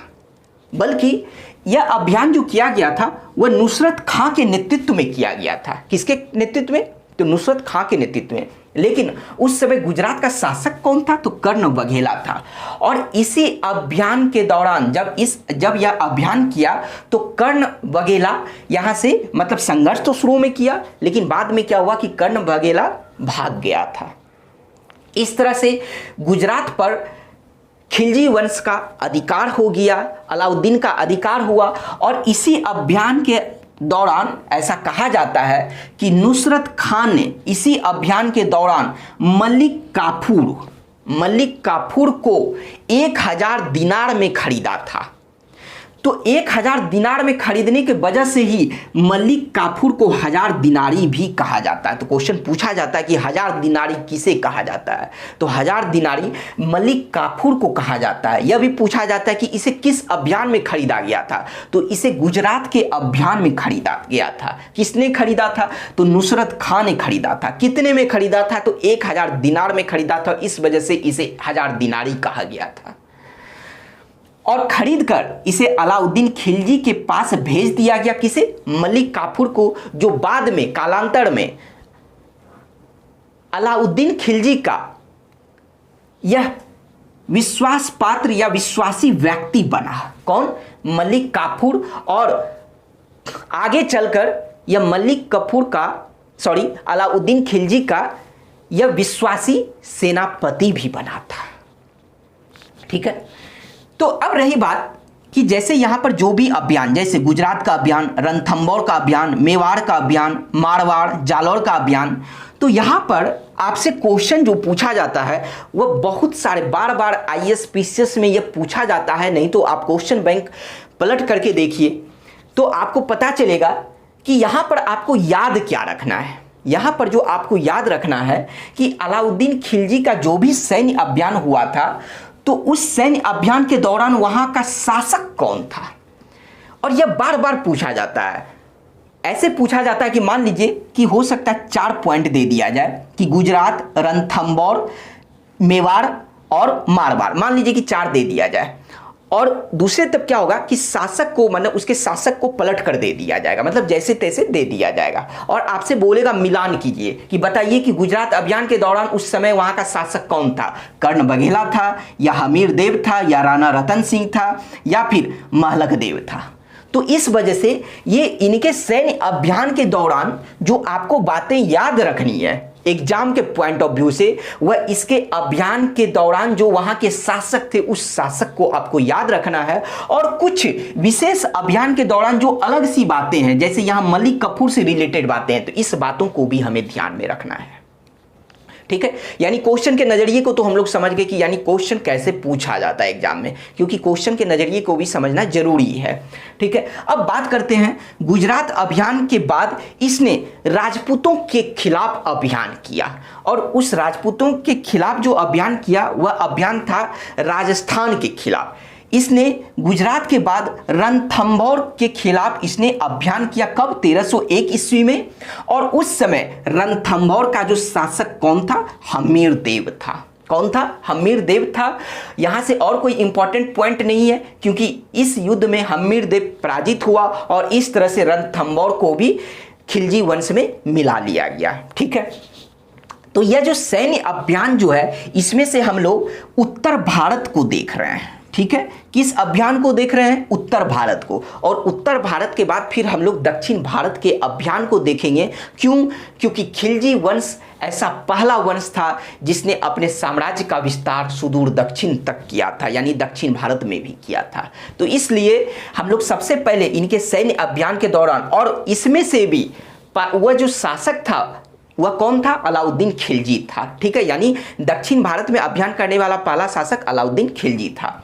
बल्कि यह अभियान जो किया गया था वह नुसरत खां के नेतृत्व में किया गया था। किसके नेतृत्व में? तो नुसरत खां के नेतृत्व में। लेकिन उस समय गुजरात का शासक कौन था? तो कर्ण बघेला था। और इसी अभियान के दौरान जब यह अभियान किया तो कर्ण बघेला यहां से मतलब संघर्ष तो शुरू में किया, लेकिन बाद में क्या हुआ कि कर्ण बघेला भाग गया था। इस तरह से गुजरात पर खिलजी वंश का अधिकार हो गया, अलाउद्दीन का अधिकार हुआ। और इसी अभियान के दौरान ऐसा कहा जाता है कि नुसरत खान ने इसी अभियान के दौरान मलिक काफूर को 1000 दिनार में खरीदा था। तो 1000 दिनार में खरीदने के वजह से ही मलिक काफूर को 1000 दिनारी भी कहा जाता है। तो क्वेश्चन पूछा जाता है कि 1000 दिनारी किसे कहा जाता है? तो 1000 दिनारी मलिक काफूर को कहा जाता है। यह भी पूछा जाता है कि इसे किस अभियान में खरीदा गया था? तो इसे गुजरात के अभियान में खरीदा गया था। किसने खरीदा था? तो नुसरत खां ने खरीदा था। कितने में खरीदा था? तो 1000 दिनार में खरीदा था। इस वजह से इसे 1000 दिनारी कहा गया था। और खरीदकर इसे अलाउद्दीन खिलजी के पास भेज दिया गया। किसे? मलिक काफूर को, जो बाद में कालांतर में अलाउद्दीन खिलजी का यह विश्वास पात्र या विश्वासी व्यक्ति बना। कौन? मलिक काफूर। और आगे चलकर यह अलाउद्दीन खिलजी का यह विश्वासी सेनापति भी बना था। ठीक है, तो अब रही बात कि जैसे यहां पर जो भी अभियान, जैसे गुजरात का अभियान, रणथंबोर का अभियान, मेवाड़ का अभियान, मारवाड़, जालौर का अभियान, तो यहां पर आपसे क्वेश्चन जो पूछा जाता है वह बहुत सारे बार आईएएस पीसीएस में यह पूछा जाता है। नहीं तो आप क्वेश्चन बैंक पलट करके देखिए तो आपको पता चलेगा कि यहां पर आपको याद क्या रखना है। यहां पर जो आपको याद रखना है कि अलाउद्दीन खिलजी का जो भी सैन्य अभियान हुआ था तो उस सैन्य अभियान के दौरान वहां का शासक कौन था? और यह बार पूछा जाता है। ऐसे पूछा जाता है कि मान लीजिए कि हो सकता है 4 पॉइंट दे दिया जाए कि गुजरात, रणथंबोर, मेवाड़ और मारवाड़, मान लीजिए कि 4 दे दिया जाए। और दूसरे तब क्या होगा कि शासक को, मतलब उसके शासक को पलट कर दे दिया जाएगा, मतलब जैसे तैसे दे दिया जाएगा। और आपसे बोलेगा मिलान कीजिए कि बताइए कि गुजरात अभियान के दौरान उस समय वहां का शासक कौन था? कर्ण बघेला था, या हमीर देव था, या राणा रतन सिंह था, या फिर महलक देव था? तो इस वजह से ये इनके सैन्य अभियान के दौरान जो आपको बातें याद रखनी है एग्जाम के पॉइंट ऑफ व्यू से, वह इसके अभियान के दौरान जो वहां के शासक थे उस शासक को आपको याद रखना है। और कुछ विशेष अभियान के दौरान जो अलग सी बातें हैं, जैसे यहां मलिक काफूर से रिलेटेड बातें हैं, तो इस बातों को भी हमें ध्यान में रखना है। ठीक है, यानी क्वेश्चन के नजरिए को तो हम लोग समझ गए कि यानी क्वेश्चन कैसे पूछा जाता है एग्जाम में, क्योंकि क्वेश्चन के नजरिए को भी समझना जरूरी है। ठीक है, अब बात करते हैं गुजरात अभियान के बाद इसने राजपूतों के खिलाफ अभियान किया, और उस राजपूतों के खिलाफ जो अभियान किया वह अभियान था राजस्थान के खिलाफ। इसने गुजरात के बाद रणथंभौर के खिलाफ इसने अभियान किया, कब? 1301 ईस्वी में। और उस समय रणथंभौर का जो शासक कौन था? हमीर देव था। कौन था? हमीर देव था। यहां से और कोई इंपॉर्टेंट पॉइंट नहीं है, क्योंकि इस युद्ध में हमीर देव पराजित हुआ और इस तरह से रणथंभौर को भी खिलजी वंश में मिला लिया गया। ठीक है, तो यह जो सैन्य अभियान जो है इसमें से हम लोग उत्तर भारत को देख रहे हैं। ठीक है, किस अभियान को देख रहे हैं? उत्तर भारत को। और उत्तर भारत के बाद फिर हम लोग दक्षिण भारत के अभियान को देखेंगे। क्यों? क्योंकि खिलजी वंश ऐसा पहला वंश था जिसने अपने साम्राज्य का विस्तार सुदूर दक्षिण तक किया था, यानी दक्षिण भारत में भी किया था। तो इसलिए हम लोग सबसे पहले इनके सैन्य अभियान के दौरान, और इसमें से भी वह जो शासक था वह कौन था? अलाउद्दीन खिलजी था। ठीक है, यानी दक्षिण भारत में अभियान करने वाला पहला शासक अलाउद्दीन खिलजी था।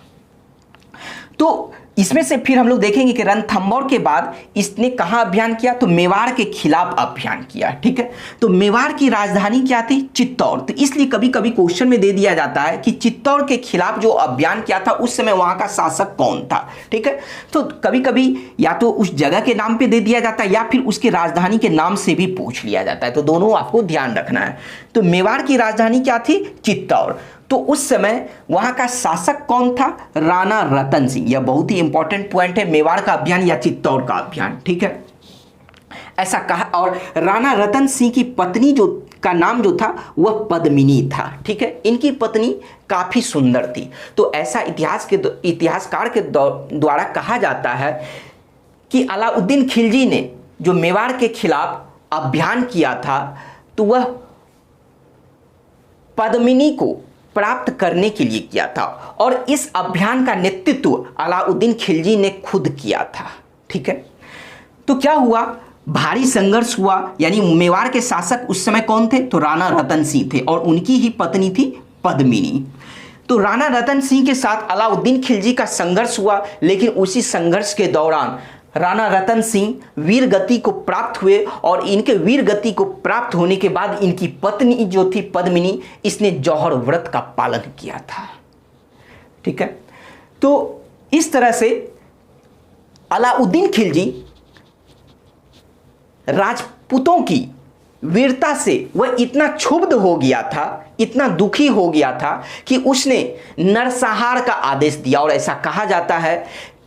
तो इसमें से फिर हम लोग देखेंगे कि रणथंभौर के बाद इसने कहां अभियान किया? तो मेवाड़ के खिलाफ अभियान किया। ठीक है, तो मेवाड़ की राजधानी क्या थी? चित्तौड़। तो इसलिए कभी कभी क्वेश्चन में दे दिया जाता है कि चित्तौड़ के खिलाफ जो अभियान किया था उस समय वहां का शासक कौन था। ठीक है, तो कभी कभी या तो उस जगह के नाम पे दे दिया जाता है या फिर उसके राजधानी के नाम से भी पूछ लिया जाता है, तो दोनों आपको ध्यान रखना है। तो मेवाड़ की राजधानी क्या थी? चित्तौड़। तो उस समय वहां का शासक कौन था? राणा रतन सिंह। यह बहुत ही इंपॉर्टेंट पॉइंट है, मेवाड़ का अभियान या चित्तौड़ का अभियान। ठीक है, ऐसा कहा। और राणा रतन सिंह की पत्नी जो का नाम जो था वह पद्मिनी था। ठीक है, इनकी पत्नी काफी सुंदर थी। तो ऐसा इतिहासकार के द्वारा कहा जाता है कि अलाउद्दीन खिलजी ने जो मेवाड़ के खिलाफ अभियान किया था तो वह पद्मिनी को प्राप्त करने के लिए किया था, और इस अभियान का नेतृत्व अलाउद्दीन खिलजी ने खुद किया था। ठीक है, तो क्या हुआ? भारी संघर्ष हुआ, यानी मेवाड़ के शासक उस समय कौन थे? तो राणा रतन सिंह थे, और उनकी ही पत्नी थी पद्मिनी। तो राणा रतन सिंह के साथ अलाउद्दीन खिलजी का संघर्ष हुआ, लेकिन उसी संघर्ष के दौरान राणा रतन सिंह वीर गति को प्राप्त हुए, और इनके वीर गति को प्राप्त होने के बाद इनकी पत्नी जो थी पद्मिनी, इसने जौहर व्रत का पालन किया था। ठीक है, तो इस तरह से अलाउद्दीन खिलजी राजपूतों की वीरता से वह इतना क्षुब्ध हो गया था, इतना दुखी हो गया था कि उसने नरसंहार का आदेश दिया। और ऐसा कहा जाता है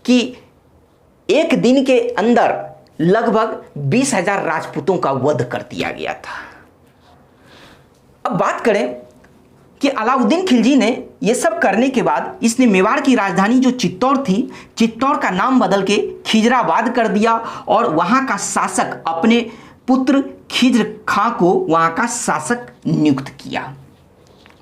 कि एक दिन के अंदर लगभग 20,000 राजपूतों का वध कर दिया गया था। अब बात करें कि अलाउद्दीन खिलजी ने यह सब करने के बाद इसने मेवाड़ की राजधानी जो चित्तौड़ थी, चित्तौड़ का नाम बदल के खिजराबाद कर दिया, और वहां का शासक अपने पुत्र खिज्र खां को वहां का शासक नियुक्त किया।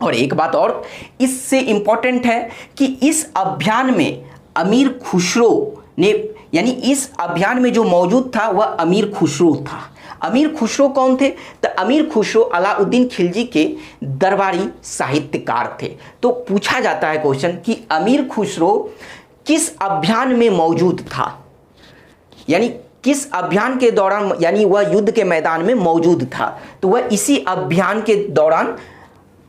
और एक बात और इससे इंपॉर्टेंट है कि इस अभियान में अमीर खुसरो ने, यानी इस अभियान में जो मौजूद था वह अमीर खुसरो था। अमीर खुसरो कौन थे? तो अमीर खुसरो अलाउद्दीन खिलजी के दरबारी साहित्यकार थे। तो पूछा जाता है क्वेश्चन कि अमीर खुसरो किस अभियान में मौजूद था, यानी किस अभियान के दौरान, यानी वह युद्ध के मैदान में मौजूद था। तो वह इसी अभियान के दौरान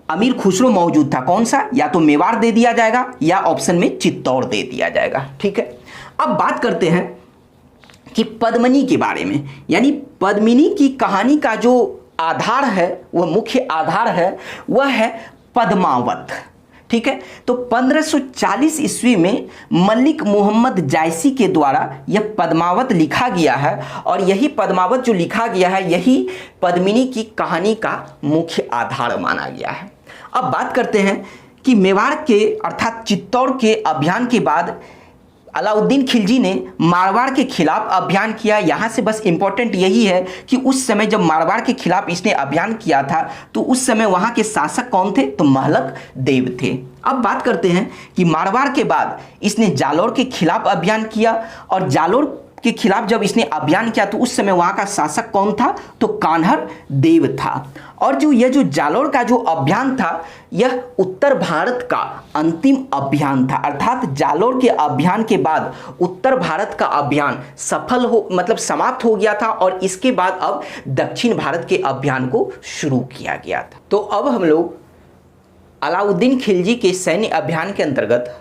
अमीर खुसरो मौजूद था। कौन सा? या तो मेवाड़ दे दिया जाएगा या ऑप्शन में चित्तौड़ दे दिया जाएगा। ठीक है, अब बात करते हैं कि पद्मिनी के बारे में, यानी पद्मिनी की कहानी का जो आधार है, वह मुख्य आधार है, वह है पद्मावत। ठीक है, तो 1540 ईस्वी में मलिक मोहम्मद जायसी के द्वारा यह पद्मावत लिखा गया है, और यही पद्मावत जो लिखा गया है यही पद्मिनी की कहानी का मुख्य आधार माना गया है। अब बात करते हैं कि मेवाड़ के अर्थात चित्तौड़ के अभियान के बाद अलाउद्दीन खिलजी ने मारवाड़ के खिलाफ अभियान किया। यहाँ से बस इंपॉर्टेंट यही है कि उस समय जब मारवाड़ के खिलाफ इसने अभियान किया था तो उस समय वहाँ के शासक कौन थे? तो महलक देव थे। अब बात करते हैं कि मारवाड़ के बाद इसने जालौर के खिलाफ अभियान किया, और जालौर के खिलाफ जब इसने अभियान किया तो उस समय वहां का शासक कौन था? तो कान्हर देव था। और यह जो जालोर का जो अभियान था यह उत्तर भारत का अंतिम अभियान था, अर्थात जालोर के अभियान के बाद उत्तर भारत का अभियान समाप्त हो गया था और इसके बाद अब दक्षिण भारत के अभियान को शुरू किया गया था। तो अब हम लोग अलाउद्दीन खिलजी के सैन्य अभियान के अंतर्गत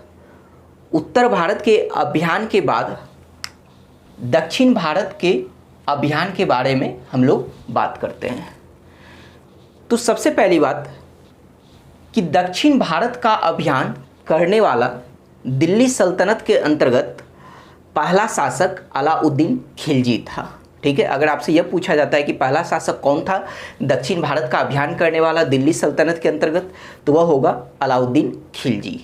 उत्तर भारत के अभियान के बाद दक्षिण भारत के अभियान के बारे में हम लोग बात करते हैं। तो सबसे पहली बात कि दक्षिण भारत का अभियान करने वाला दिल्ली सल्तनत के अंतर्गत पहला शासक अलाउद्दीन खिलजी था। ठीक है, अगर आपसे यह पूछा जाता है कि पहला शासक कौन था दक्षिण भारत का अभियान करने वाला दिल्ली सल्तनत के अंतर्गत, तो वह होगा अलाउद्दीन खिलजी।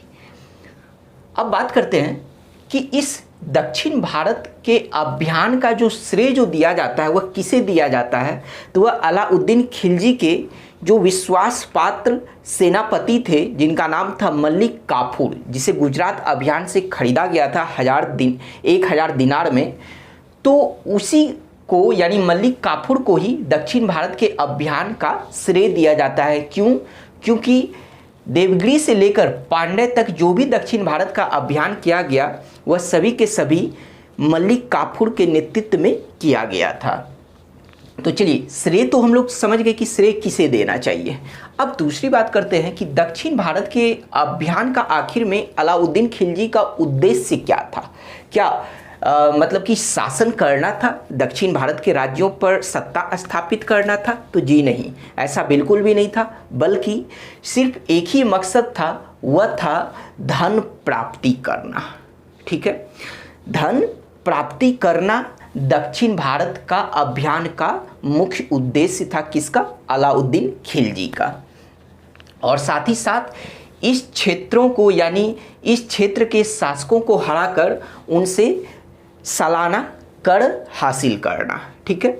अब बात करते हैं कि इस दक्षिण भारत के अभियान का जो श्रेय जो दिया जाता है वह किसे दिया जाता है? तो वह अलाउद्दीन खिलजी के जो विश्वास पात्र सेनापति थे जिनका नाम था मलिक काफूर, जिसे गुजरात अभियान से खरीदा गया था 1000 दिनार में, तो उसी को यानी मलिक काफूर को ही दक्षिण भारत के अभियान का श्रेय दिया जाता है। क्यों? क्योंकि देवगिरी से लेकर पांड्य तक जो भी दक्षिण भारत का अभियान किया गया वह सभी के सभी मलिक काफूर के नेतृत्व में किया गया था। तो चलिए, श्रेय तो हम लोग समझ गए कि श्रेय किसे देना चाहिए। अब दूसरी बात करते हैं कि दक्षिण भारत के अभियान का आखिर में अलाउद्दीन खिलजी का उद्देश्य क्या था? क्या मतलब कि शासन करना था, दक्षिण भारत के राज्यों पर सत्ता स्थापित करना था? तो जी नहीं, ऐसा बिल्कुल भी नहीं था, बल्कि सिर्फ एक ही मकसद था, वह था धन प्राप्ति करना। ठीक है, धन प्राप्ति करना दक्षिण भारत का अभियान का मुख्य उद्देश्य था। किसका? अलाउद्दीन खिलजी का। और साथ ही साथ इस क्षेत्रों को यानी इस क्षेत्र के शासकों को हराकर उनसे सालाना कर हासिल करना। ठीक है,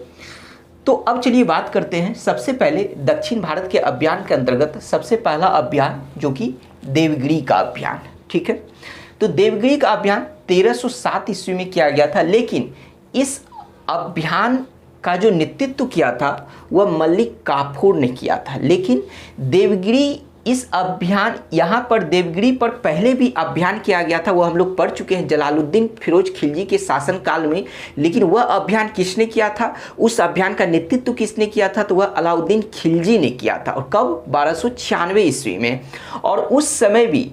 तो अब चलिए बात करते हैं सबसे पहले दक्षिण भारत के अभियान के अंतर्गत सबसे पहला अभियान जो कि देवगिरी का अभियान। ठीक है, तो देवगिरी का अभियान 1307 ईस्वी में किया गया था, लेकिन इस अभियान का जो नेतृत्व किया था वह मलिक काफूर ने किया था। लेकिन देवगिरी इस अभियान यहाँ पर देवगिरी पर पहले भी अभियान किया गया था, वो हम लोग पढ़ चुके हैं जलालुद्दीन फिरोज खिलजी के शासनकाल में। लेकिन वह अभियान किसने किया था, उस अभियान का नेतृत्व किसने किया था? तो वह अलाउद्दीन खिलजी ने किया था। और कब? 1296 ईस्वी में। और उस समय भी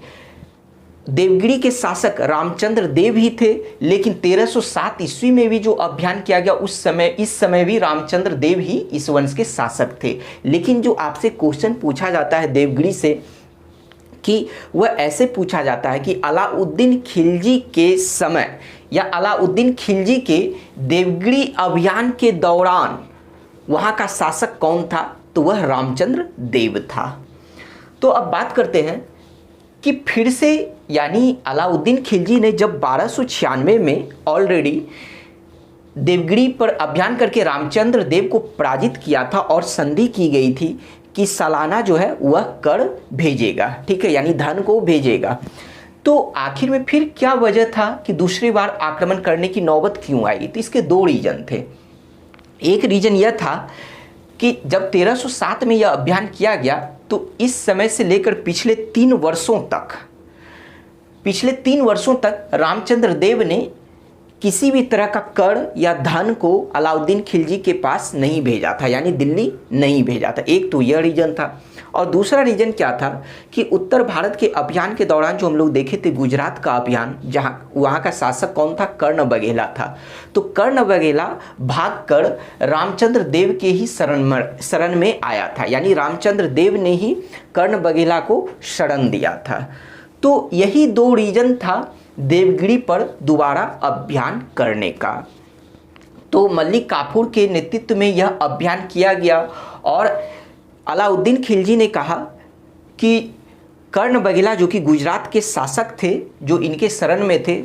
देवगिरी के शासक रामचंद्र देव ही थे, लेकिन 1307 ईस्वी में भी जो अभियान किया गया इस समय भी रामचंद्र देव ही इस वंश के शासक थे। लेकिन जो आपसे क्वेश्चन पूछा जाता है देवगिरी से कि वह ऐसे पूछा जाता है कि अलाउद्दीन खिलजी के समय या अलाउद्दीन खिलजी के देवगिरी अभियान के दौरान वहाँ का शासक कौन था? तो वह रामचंद्र देव था। तो अब बात करते हैं कि फिर से यानी अलाउद्दीन खिलजी ने जब 1296 में ऑलरेडी देवगिरी पर अभियान करके रामचंद्र देव को पराजित किया था और संधि की गई थी कि सालाना जो है वह कर भेजेगा। ठीक है, यानी धन को भेजेगा। तो आखिर में फिर क्या वजह था कि दूसरी बार आक्रमण करने की नौबत क्यों आई? तो इसके दो रीजन थे। एक रीजन यह था कि जब 1307 में यह अभियान किया गया तो इस समय से लेकर पिछले 3 वर्षों तक रामचंद्र देव ने किसी भी तरह का कर या धन को अलाउद्दीन खिलजी के पास नहीं भेजा था, यानी दिल्ली नहीं भेजा था। एक तो यह रीजन था। और दूसरा रीजन क्या था कि उत्तर भारत के अभियान के दौरान जो हम लोग देखे थे गुजरात का अभियान, जहाँ वहाँ का शासक कौन था? कर्ण बघेला था। तो कर्ण बघेला भागकर रामचंद्र देव के ही शरण में आया था, यानी रामचंद्र देव ने ही कर्ण बघेला को शरण दिया था। तो यही 2 रीजन था देवगिरी पर दोबारा अभियान करने का। तो मलिक काफूर के नेतृत्व में यह अभियान किया गया और अलाउद्दीन खिलजी ने कहा कि कर्ण बघेला जो कि गुजरात के शासक थे, जो इनके शरण में थे,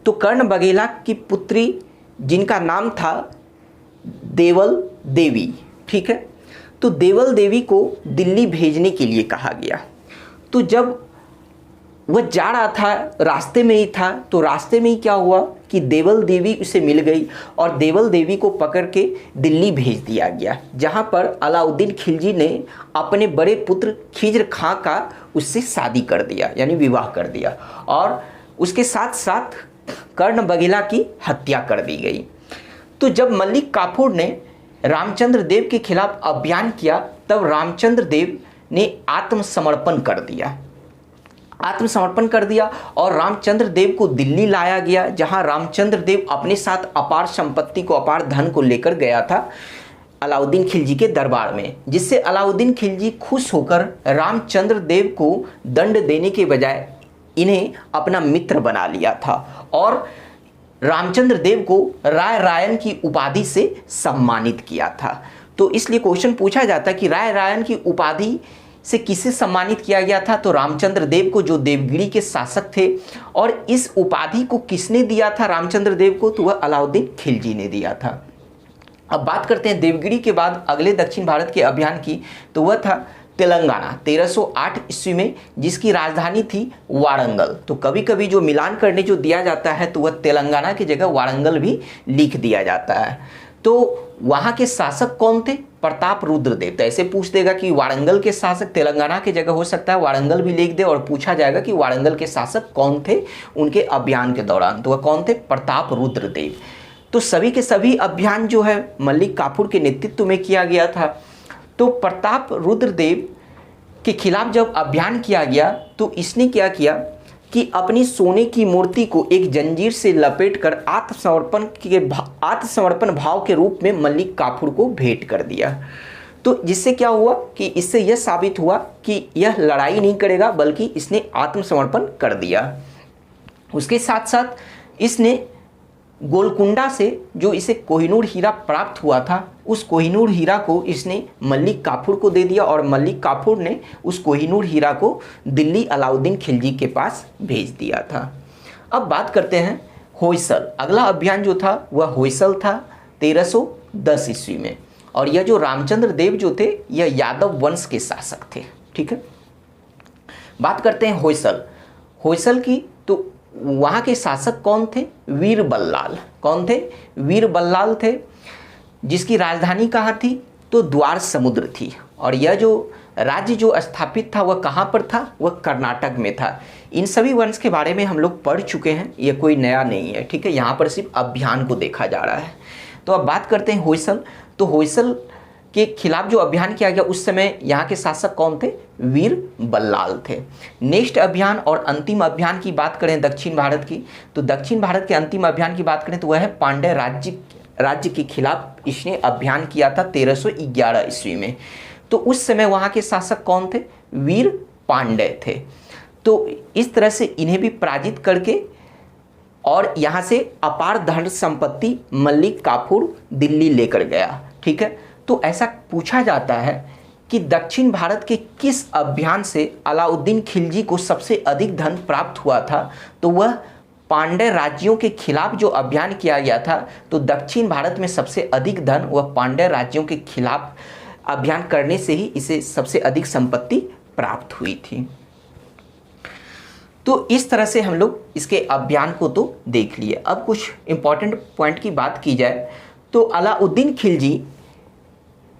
तो कर्ण बघेला की पुत्री जिनका नाम था देवल देवी। ठीक है, तो देवल देवी को दिल्ली भेजने के लिए कहा गया। तो जब वह जा रहा था, रास्ते में ही था, तो रास्ते में ही क्या हुआ कि देवल देवी उसे मिल गई और देवल देवी को पकड़ के दिल्ली भेज दिया गया, जहाँ पर अलाउद्दीन खिलजी ने अपने बड़े पुत्र खिज्र खां का उससे शादी कर दिया, यानी विवाह कर दिया, और उसके साथ साथ कर्ण बघेला की हत्या कर दी गई। तो जब मल्लिक काफूर ने रामचंद्र देव के खिलाफ अभियान किया, तब रामचंद्र देव ने आत्मसमर्पण कर दिया और रामचंद्र देव को दिल्ली लाया गया, जहां रामचंद्र देव अपने साथ अपार संपत्ति को, अपार धन को लेकर गया था अलाउद्दीन खिलजी के दरबार में, जिससे अलाउद्दीन खिलजी खुश होकर रामचंद्र देव को दंड देने के बजाय इन्हें अपना मित्र बना लिया था और रामचंद्र देव को राय रायन की उपाधि से सम्मानित किया था। तो इसलिए क्वेश्चन पूछा जाता है कि राय रायन की उपाधि से किसे सम्मानित किया गया था, तो रामचंद्र देव को, जो देवगिरी के शासक थे। और इस उपाधि को किसने दिया था रामचंद्र देव को, तो वह अलाउद्दीन खिलजी ने दिया था। अब बात करते हैं देवगिरी के बाद अगले दक्षिण भारत के अभियान की, तो वह था तेलंगाना 1308 ईस्वी में, जिसकी राजधानी थी वारंगल। तो कभी कभी जो मिलान करने जो दिया जाता है तो वह तेलंगाना की जगह वारंगल भी लिख दिया जाता है। तो वहाँ के शासक कौन थे, प्रताप रुद्रदेव। तो ऐसे पूछ देगा कि वारंगल के शासक, तेलंगाना की जगह हो सकता है वारंगल भी लिख दे और पूछा जाएगा कि वारंगल के शासक कौन थे उनके अभियान के दौरान, तो वह कौन थे, प्रताप रुद्रदेव। तो सभी के सभी अभियान जो है मल्लिक काफूर के नेतृत्व में किया गया था। तो प्रताप रुद्रदेव के खिलाफ जब अभियान किया गया तो इसने क्या किया कि अपनी सोने की मूर्ति को एक जंजीर से लपेटकर आत्मसमर्पण भाव के रूप में मल्लिक काफूर को भेंट कर दिया। तो जिससे क्या हुआ कि इससे यह साबित हुआ कि यह लड़ाई नहीं करेगा, बल्कि इसने आत्मसमर्पण कर दिया। उसके साथ साथ इसने गोलकुंडा से जो इसे कोहिनूर हीरा प्राप्त हुआ था, उस कोहिनूर हीरा को इसने मल्लिक काफूर को दे दिया और मल्लिक काफूर ने उस कोहिनूर हीरा को दिल्ली अलाउद्दीन खिलजी के पास भेज दिया था। अब बात करते हैं होयसल। अगला अभियान जो था वह होयसल था 1310 ईस्वी में, और यह जो रामचंद्र देव जो थे यह यादव वंश के शासक थे। ठीक है, बात करते हैं होयसल की। तो वहाँ के शासक कौन थे, वीर बल्लाल। कौन थे, वीर बल्लाल थे, जिसकी राजधानी कहाँ थी, तो द्वार समुद्र थी। और यह जो राज्य जो स्थापित था वह कहाँ पर था, वह कर्नाटक में था। इन सभी वंश के बारे में हम लोग पढ़ चुके हैं, यह कोई नया नहीं है। ठीक है, यहाँ पर सिर्फ अभियान को देखा जा रहा है। तो अब बात करते हैं होयसल। तो होयसल के खिलाफ जो अभियान किया गया उस समय यहाँ के शासक कौन थे, वीर बल्लाल थे। नेक्स्ट अभियान और अंतिम अभियान की बात करें दक्षिण भारत की, तो दक्षिण भारत के अंतिम अभियान की बात करें तो वह है पांड्य राज्य के खिलाफ इसने अभियान किया था 1311 ईस्वी में। तो उस समय वहाँ के शासक कौन थे, वीर पांड्य थे। तो इस तरह से इन्हें भी पराजित करके और यहाँ से अपार धन संपत्ति मल्लिक काफूर दिल्ली लेकर गया। ठीक है, तो ऐसा पूछा जाता है कि दक्षिण भारत के किस अभियान से अलाउद्दीन खिलजी को सबसे अधिक धन प्राप्त हुआ था, तो वह पांड्य राज्यों के खिलाफ जो अभियान किया गया था। तो दक्षिण भारत में सबसे अधिक धन वह पांड्य राज्यों के खिलाफ अभियान करने से ही इसे सबसे अधिक संपत्ति प्राप्त हुई थी। तो इस तरह से हम लोग इसके अभियान को तो देख लिए। अब कुछ इंपॉर्टेंट पॉइंट की बात की जाए तो अलाउद्दीन खिलजी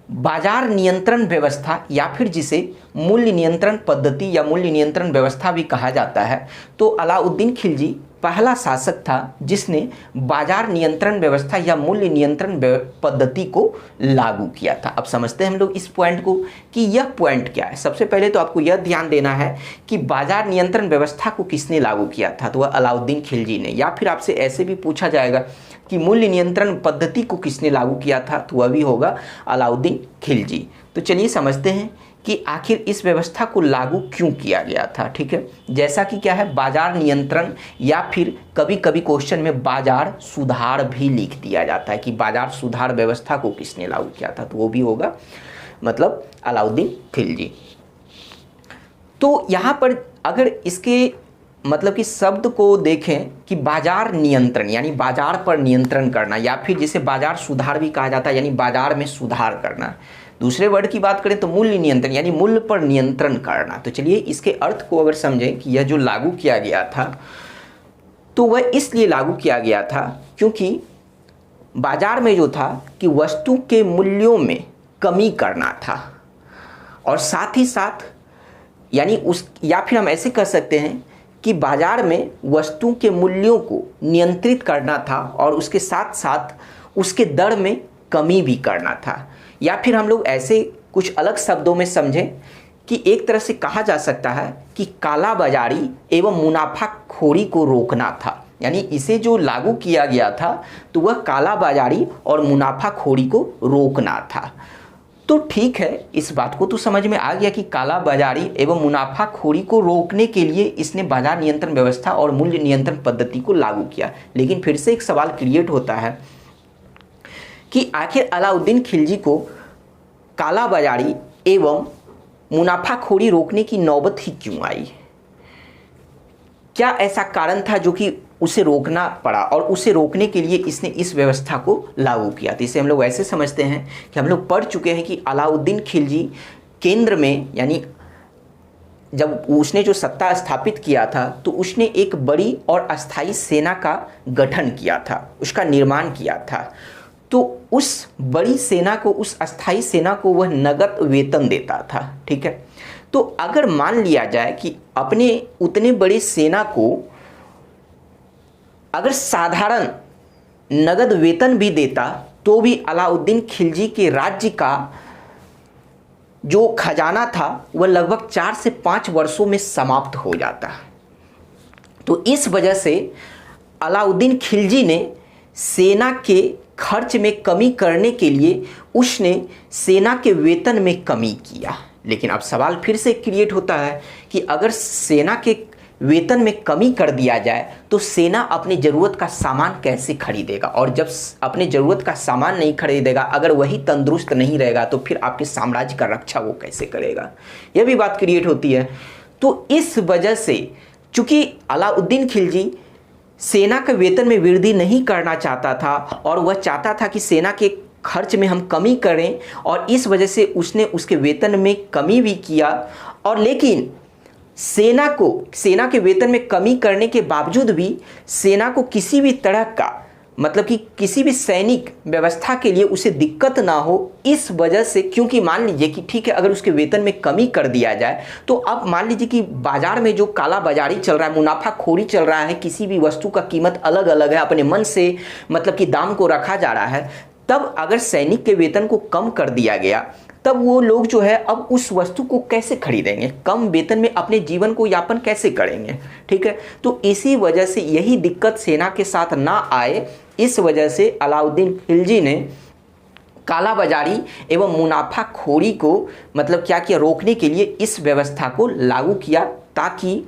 बाजार नियंत्रण व्यवस्था या फिर जिसे मूल्य नियंत्रण पद्धति या मूल्य नियंत्रण व्यवस्था भी कहा जाता है, तो अलाउद्दीन खिलजी पहला शासक था जिसने बाजार नियंत्रण व्यवस्था या मूल्य नियंत्रण पद्धति को लागू किया था। अब समझते हैं हम लोग इस पॉइंट को कि यह पॉइंट क्या है। सबसे पहले तो आपको यह ध्यान देना है कि बाजार नियंत्रण व्यवस्था को किसने लागू किया था, तो वह अलाउद्दीन खिलजी ने। या फिर आपसे ऐसे भी पूछा जाएगा कि मूल्य नियंत्रण पद्धति को किसने लागू किया था, तो वह भी होगा अलाउद्दीन खिलजी। तो चलिए समझते हैं कि आखिर इस व्यवस्था को लागू क्यों किया गया था। ठीक है, जैसा कि क्या है, बाजार नियंत्रण या फिर कभी कभी क्वेश्चन में बाजार सुधार भी लिख दिया जाता है कि बाजार सुधार व्यवस्था को किसने लागू किया था, तो वो भी होगा मतलब अलाउद्दीन खिलजी। तो यहाँ पर अगर इसके मतलब कि शब्द को देखें कि बाजार नियंत्रण यानी बाजार पर नियंत्रण करना, या फिर जिसे बाजार सुधार भी कहा जाता है यानी बाजार में सुधार करना, दूसरे वर्ड की बात करें तो मूल्य नियंत्रण, यानी मूल्य पर नियंत्रण करना। तो चलिए इसके अर्थ को अगर समझें कि यह जो लागू किया गया था तो वह इसलिए लागू किया गया था क्योंकि बाजार में जो था कि वस्तु के मूल्यों में कमी करना था, और साथ ही साथ यानी या फिर हम ऐसे कह सकते हैं कि बाजार में वस्तु के मूल्यों को नियंत्रित करना था और उसके साथ साथ उसके दर में कमी भी करना था। या फिर हम लोग ऐसे कुछ अलग शब्दों में समझें कि एक तरह से कहा जा सकता है कि काला बाजारी एवं मुनाफाखोरी को रोकना था। यानी इसे जो लागू किया गया था तो वह काला बाजारी और मुनाफाखोरी को रोकना था। तो ठीक है, इस बात को तो समझ में आ गया कि काला बाजारी एवं मुनाफाखोरी को रोकने के लिए इसने बाजार नियंत्रण व्यवस्था और मूल्य नियंत्रण पद्धति को लागू किया। लेकिन फिर से एक सवाल क्रिएट होता है कि आखिर अलाउद्दीन खिलजी को काला बाजारी एवं मुनाफाखोरी रोकने की नौबत ही क्यों आई? क्या ऐसा कारण था जो कि उसे रोकना पड़ा और उसे रोकने के लिए इसने इस व्यवस्था को लागू किया? तो इसे हम लोग ऐसे समझते हैं कि हम लोग पढ़ चुके हैं कि अलाउद्दीन खिलजी केंद्र में, यानी जब उसने जो सत्ता स्थापित किया था तो उसने एक बड़ी और अस्थाई सेना का गठन किया था, उसका निर्माण किया था। तो उस बड़ी सेना को, उस अस्थाई सेना को वह नगद वेतन देता था। ठीक है, तो अगर मान लिया जाए कि अपने उतने बड़े सेना को अगर साधारण नगद वेतन भी देता तो भी अलाउद्दीन खिलजी के राज्य का जो खजाना था वह लगभग 4 से 5 वर्षों में समाप्त हो जाता। तो इस वजह से अलाउद्दीन खिलजी ने सेना के खर्च में कमी करने के लिए उसने सेना के वेतन में कमी किया। लेकिन अब सवाल फिर से क्रिएट होता है कि अगर सेना के वेतन में कमी कर दिया जाए तो सेना अपनी ज़रूरत का सामान कैसे खरीदेगा? और जब अपने ज़रूरत का सामान नहीं खरीदेगा, अगर वही तंदुरुस्त नहीं रहेगा तो फिर आपके साम्राज्य का रक्षा वो कैसे करेगा? यह भी बात क्रिएट होती है। तो इस वजह से चूंकि अलाउद्दीन खिलजी सेना के वेतन में वृद्धि नहीं करना चाहता था और वह चाहता था कि सेना के खर्च में हम कमी करें, और इस वजह से उसने उसके वेतन में कमी भी किया। और लेकिन सेना के वेतन में कमी करने के बावजूद भी सेना को किसी भी तरह का, मतलब कि किसी भी सैनिक व्यवस्था के लिए उसे दिक्कत ना हो, इस वजह से, क्योंकि मान लीजिए कि ठीक है अगर उसके वेतन में कमी कर दिया जाए तो अब मान लीजिए कि बाजार में जो काला बाजारी चल रहा है, मुनाफाखोरी चल रहा है, किसी भी वस्तु का कीमत अलग अलग है, अपने मन से मतलब कि दाम को रखा जा रहा है, तब अगर सैनिक के वेतन को कम कर दिया गया तब वो लोग जो है अब उस वस्तु को कैसे खरीदेंगे, कम वेतन में अपने जीवन को यापन कैसे करेंगे? ठीक है, तो इसी वजह से यही दिक्कत सेना के साथ ना आए, इस वजह से अलाउद्दीन खिलजी ने काला बाजारी एवं मुनाफाखोरी को मतलब क्या किया, रोकने के लिए इस व्यवस्था को लागू किया ताकि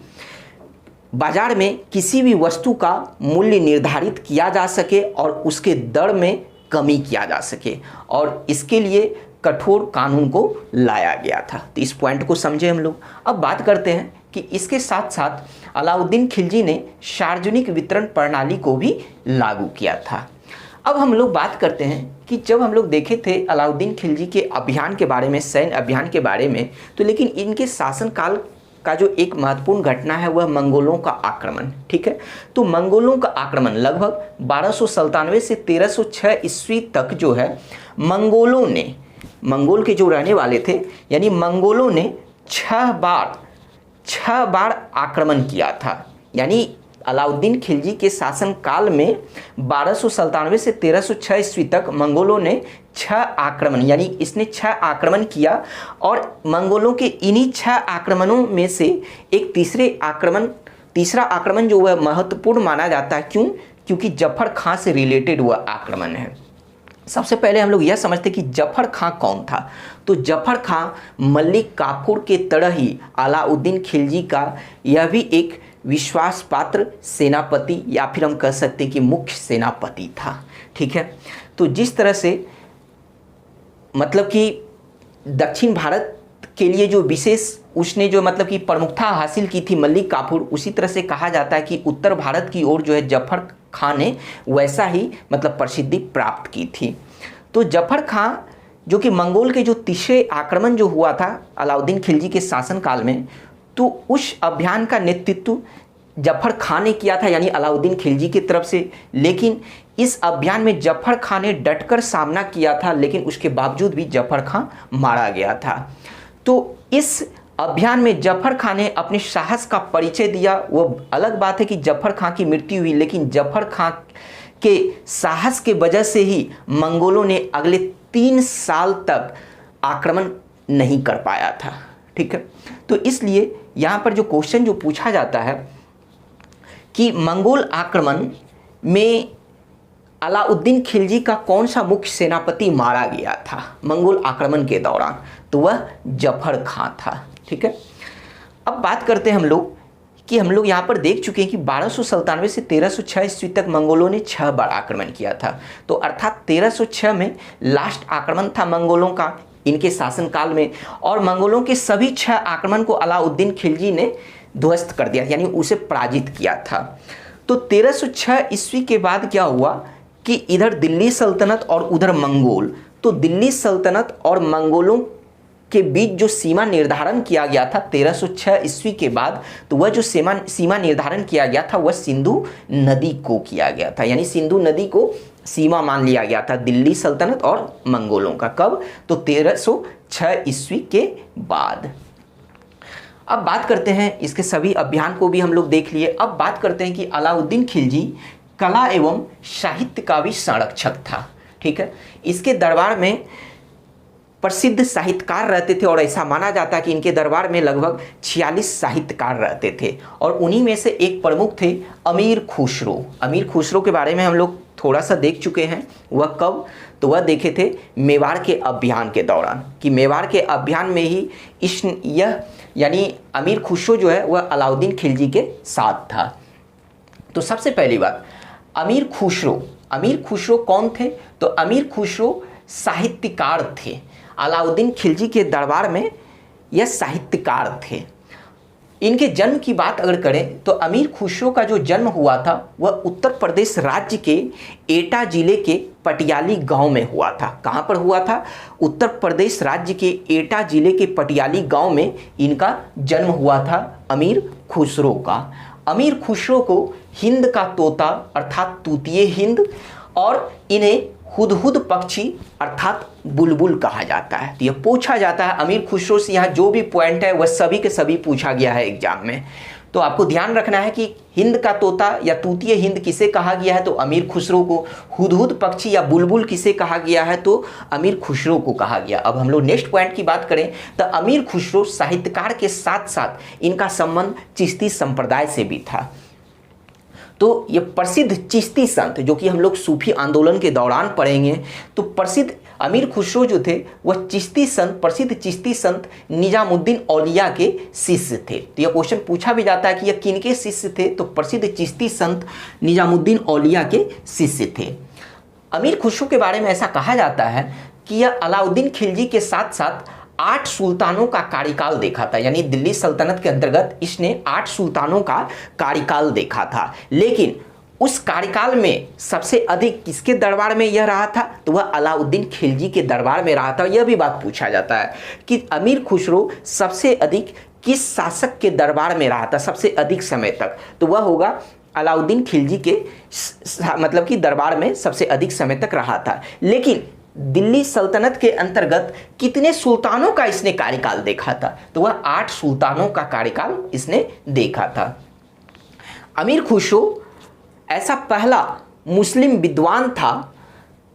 बाजार में किसी भी वस्तु का मूल्य निर्धारित किया जा सके और उसके दर में कमी किया जा सके, और इसके लिए कठोर कानून को लाया गया था। तो इस पॉइंट को समझे हम लोग। अब बात करते हैं कि इसके साथ साथ अलाउद्दीन खिलजी ने सार्वजनिक वितरण प्रणाली को भी लागू किया था। अब हम लोग बात करते हैं कि जब हम लोग देखे थे अलाउद्दीन खिलजी के अभियान के बारे में, सैन्य अभियान के बारे में, तो लेकिन इनके शासनकाल का जो एक महत्वपूर्ण घटना है वह मंगोलों का आक्रमण। ठीक है, तो मंगोलों का आक्रमण लगभग 1297 से 1306 ईस्वी तक जो है मंगोलों ने, मंगोल के जो रहने वाले थे यानी मंगोलों ने 6 बार आक्रमण किया था। यानी अलाउद्दीन खिलजी के शासनकाल में 1297 से 1306 ईस्वी तक मंगोलों ने 6 आक्रमण, यानी इसने 6 आक्रमण किया, और मंगोलों के इन्हीं 6 आक्रमणों में से एक तीसरा आक्रमण जो वह महत्वपूर्ण माना जाता है। क्यों? क्योंकि जफर खां से रिलेटेड वह आक्रमण है। सबसे पहले हम लोग यह समझते कि जफर खां कौन था। तो जफर खां मलिक काफूर के तरह ही अलाउद्दीन खिलजी का यह भी एक विश्वास पात्र सेनापति या फिर हम कह सकते कि मुख्य सेनापति था। ठीक है, तो जिस तरह से मतलब कि दक्षिण भारत के लिए जो विशेष उसने जो मतलब कि प्रमुखता हासिल की थी मलिक काफूर, उसी तरह से कहा जाता है कि उत्तर भारत की ओर जो है जफर खां ने वैसा ही मतलब प्रसिद्धि प्राप्त की थी। तो जफर खां जो कि मंगोल के जो तीसरे आक्रमण जो हुआ था अलाउद्दीन खिलजी के शासनकाल में, तो उस अभियान का नेतृत्व जफर खान ने किया था, यानी अलाउद्दीन खिलजी की तरफ से। लेकिन इस अभियान में जफर खान ने डटकर सामना किया था, लेकिन उसके बावजूद भी जफर खान मारा गया था। तो इस अभियान में जफर खान ने अपने साहस का परिचय दिया। वो अलग बात है कि जफर खान की मृत्यु हुई, लेकिन जफर खान के साहस के वजह से ही मंगोलों ने अगले 3 साल तक आक्रमण नहीं कर पाया था। ठीक है, तो इसलिए यहाँ पर जो क्वेश्चन जो पूछा जाता है कि मंगोल आक्रमण में अलाउद्दीन खिलजी का कौन सा मुख्य सेनापति मारा गया था मंगोल आक्रमण के दौरान, तो वह जफर खान था। ठीक है, अब बात करते हैं हम लोग कि हम लोग यहाँ पर देख चुके हैं कि 1297 से 1306 ईस्वी तक मंगोलों ने 6 बार आक्रमण किया था। तो अर्थात 1306 में लास्ट आक्रमण था मंगोलों का इनके शासनकाल में, और मंगोलों के सभी 6 आक्रमण को अलाउद्दीन खिलजी ने ध्वस्त कर दिया, यानी उसे पराजित किया था। तो 1306 ईस्वी के बाद क्या हुआ कि इधर दिल्ली सल्तनत और उधर मंगोल, तो दिल्ली सल्तनत और मंगोलों के बीच जो सीमा निर्धारण किया गया था 1306 ईस्वी के बाद, तो वह जो सीमा निर्धारण किया गया था वह सिंधु नदी को किया गया था, यानी सिंधु नदी को सीमा मान लिया गया था दिल्ली सल्तनत और मंगोलों का। कब? तो 1306 ईस्वी के बाद। अब बात करते हैं, इसके सभी अभियान को भी हम लोग देख लिए। अब बात करते हैं कि अलाउद्दीन खिलजी कला एवं साहित्य का भी संरक्षक था। ठीक है, इसके दरबार में प्रसिद्ध साहित्यकार रहते थे, और ऐसा माना जाता है कि इनके दरबार में लगभग 46 साहित्यकार रहते थे, और उन्हीं में से एक प्रमुख थे अमीर खुसरो। अमीर खुसरो के बारे में हम लोग थोड़ा सा देख चुके हैं। वह कब? तो वह देखे थे मेवाड़ के अभियान के दौरान, कि मेवाड़ के अभियान में ही यह यानी अमीर खुसरो जो है वह अलाउद्दीन खिलजी के साथ था। तो सबसे पहली बात, अमीर खुसरो कौन थे? तो अमीर खुसरो साहित्यकार थे। अलाउद्दीन खिलजी के दरबार में यह साहित्यकार थे। इनके जन्म की बात अगर करें तो अमीर खुसरो का जो जन्म हुआ था वह उत्तर प्रदेश राज्य के एटा जिले के पटियाली गांव में हुआ था। कहां पर हुआ था? उत्तर प्रदेश राज्य के एटा जिले के पटियाली गांव में इनका जन्म हुआ था अमीर खुसरो का। अमीर खुसरो को हिंद का तोता अर्थात तूतिए हिंद, और इन्हें हुदहुद पक्षी अर्थात बुलबुल कहा जाता है। तो यह पूछा जाता है अमीर खुसरो से, यहाँ जो भी पॉइंट है वह सभी के सभी पूछा गया है एग्जाम में। तो आपको ध्यान रखना है कि हिंद का तोता या तूतिए हिंद किसे कहा गया है? तो अमीर खुसरो को। हुदहुद पक्षी या बुलबुल किसे कहा गया है? तो अमीर खुसरो को कहा गया। अब हम लोग नेक्स्ट पॉइंट की बात करें तो अमीर खुसरो साहित्यकार के साथ साथ इनका संबंध चिश्ती संप्रदाय से भी था। तो ये प्रसिद्ध चिश्ती संत, जो कि हम लोग सूफी आंदोलन के दौरान पढ़ेंगे, तो प्रसिद्ध अमीर खुसरो जो थे वह प्रसिद्ध चिश्ती संत निजामुद्दीन औलिया के शिष्य थे। तो यह क्वेश्चन पूछा भी जाता है कि यह किनके शिष्य थे? तो प्रसिद्ध चिश्ती संत निजामुद्दीन औलिया के शिष्य थे। अमीर खुसरो के बारे में ऐसा कहा जाता है कि यह अलाउद्दीन खिलजी के साथ साथ 8 सुल्तानों का कार्यकाल देखा था, यानी दिल्ली सल्तनत के अंतर्गत इसने 8 सुल्तानों का कार्यकाल देखा था। लेकिन उस कार्यकाल में सबसे अधिक किसके दरबार में यह रहा था? तो वह अलाउद्दीन खिलजी के दरबार में रहा था। यह भी बात पूछा जाता है कि अमीर खुसरो सबसे अधिक किस शासक के दरबार में रहा था सबसे अधिक समय तक? तो वह होगा अलाउद्दीन खिलजी के मतलब कि दरबार में सबसे अधिक समय तक रहा था। लेकिन दिल्ली सल्तनत के अंतर्गत कितने सुल्तानों का इसने कार्यकाल देखा था? तो वह 8 सुल्तानों का कार्यकाल इसने देखा था। अमीर खुसरो ऐसा पहला मुस्लिम विद्वान था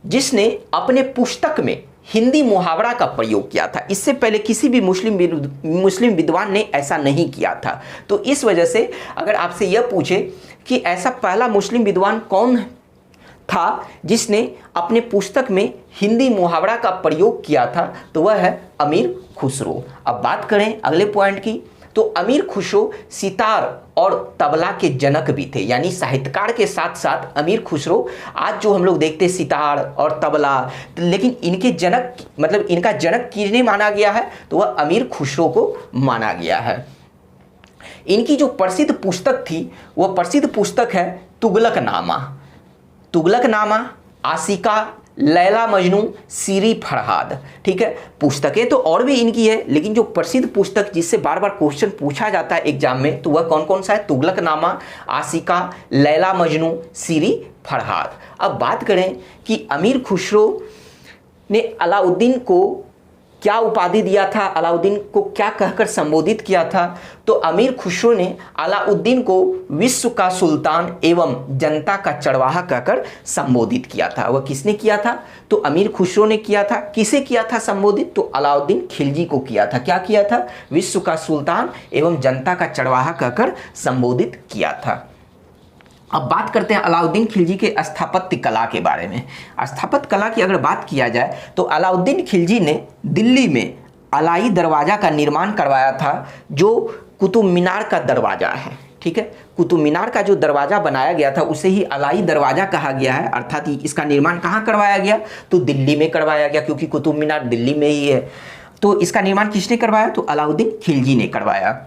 जिसने अपने पुस्तक में हिंदी मुहावरा का प्रयोग किया था। इससे पहले किसी भी मुस्लिम विद्वान ने ऐसा नहीं किया था। तो इस वजह से अगर आपसे यह पूछे कि ऐसा पहला मुस्लिम विद्वान कौन था जिसने अपने पुस्तक में हिंदी मुहावरा का प्रयोग किया था, तो वह है अमीर खुसरो। अब बात करें अगले पॉइंट की, तो अमीर खुसरो सितार और तबला के जनक भी थे, यानी साहित्यकार के साथ साथ अमीर खुसरो आज जो हम लोग देखते हैं सितार और तबला, लेकिन इनके जनक मतलब इनका जनक किन्हें माना गया है? तो वह अमीर खुसरो को माना गया है। इनकी जो प्रसिद्ध पुस्तक थी वह प्रसिद्ध पुस्तक है तुगलकनामा, आशिका लैला मजनू, सीरी फरहाद। ठीक है, पुस्तकें तो और भी इनकी है, लेकिन जो प्रसिद्ध पुस्तक जिससे बार बार क्वेश्चन पूछा जाता है एग्जाम में, तो वह कौन कौन सा है? तुगलकनामा, आशिका, लैला मजनू, सीरी फरहाद। अब बात करें कि अमीर खुसरो ने अलाउद्दीन को क्या उपाधि दिया था, अलाउद्दीन को क्या कहकर संबोधित किया था? तो अमीर खुसरो ने अलाउद्दीन को विश्व का सुल्तान एवं जनता का चरवाहा कहकर संबोधित किया था। वह किसने किया था? तो अमीर खुसरो ने किया था। किसे किया था संबोधित? तो अलाउद्दीन खिलजी को किया था। क्या किया था? विश्व का सुल्तान एवं जनता का चरवाहा कहकर संबोधित किया था। अब बात करते हैं अलाउद्दीन खिलजी के स्थापत्य कला के बारे में। स्थापत्य कला की अगर बात किया जाए तो अलाउद्दीन खिलजी ने दिल्ली में अलाई दरवाज़ा का निर्माण करवाया था, जो कुतुब मीनार का दरवाज़ा है। ठीक है, कुतुब मीनार का जो दरवाज़ा बनाया गया था उसे ही अलाई दरवाज़ा कहा गया है, अर्थात इसका निर्माण कहाँ करवाया गया? तो दिल्ली में करवाया गया, क्योंकि कुतुब मीनार दिल्ली में ही है। तो इसका निर्माण किसने करवाया? तो अलाउद्दीन खिलजी ने करवाया।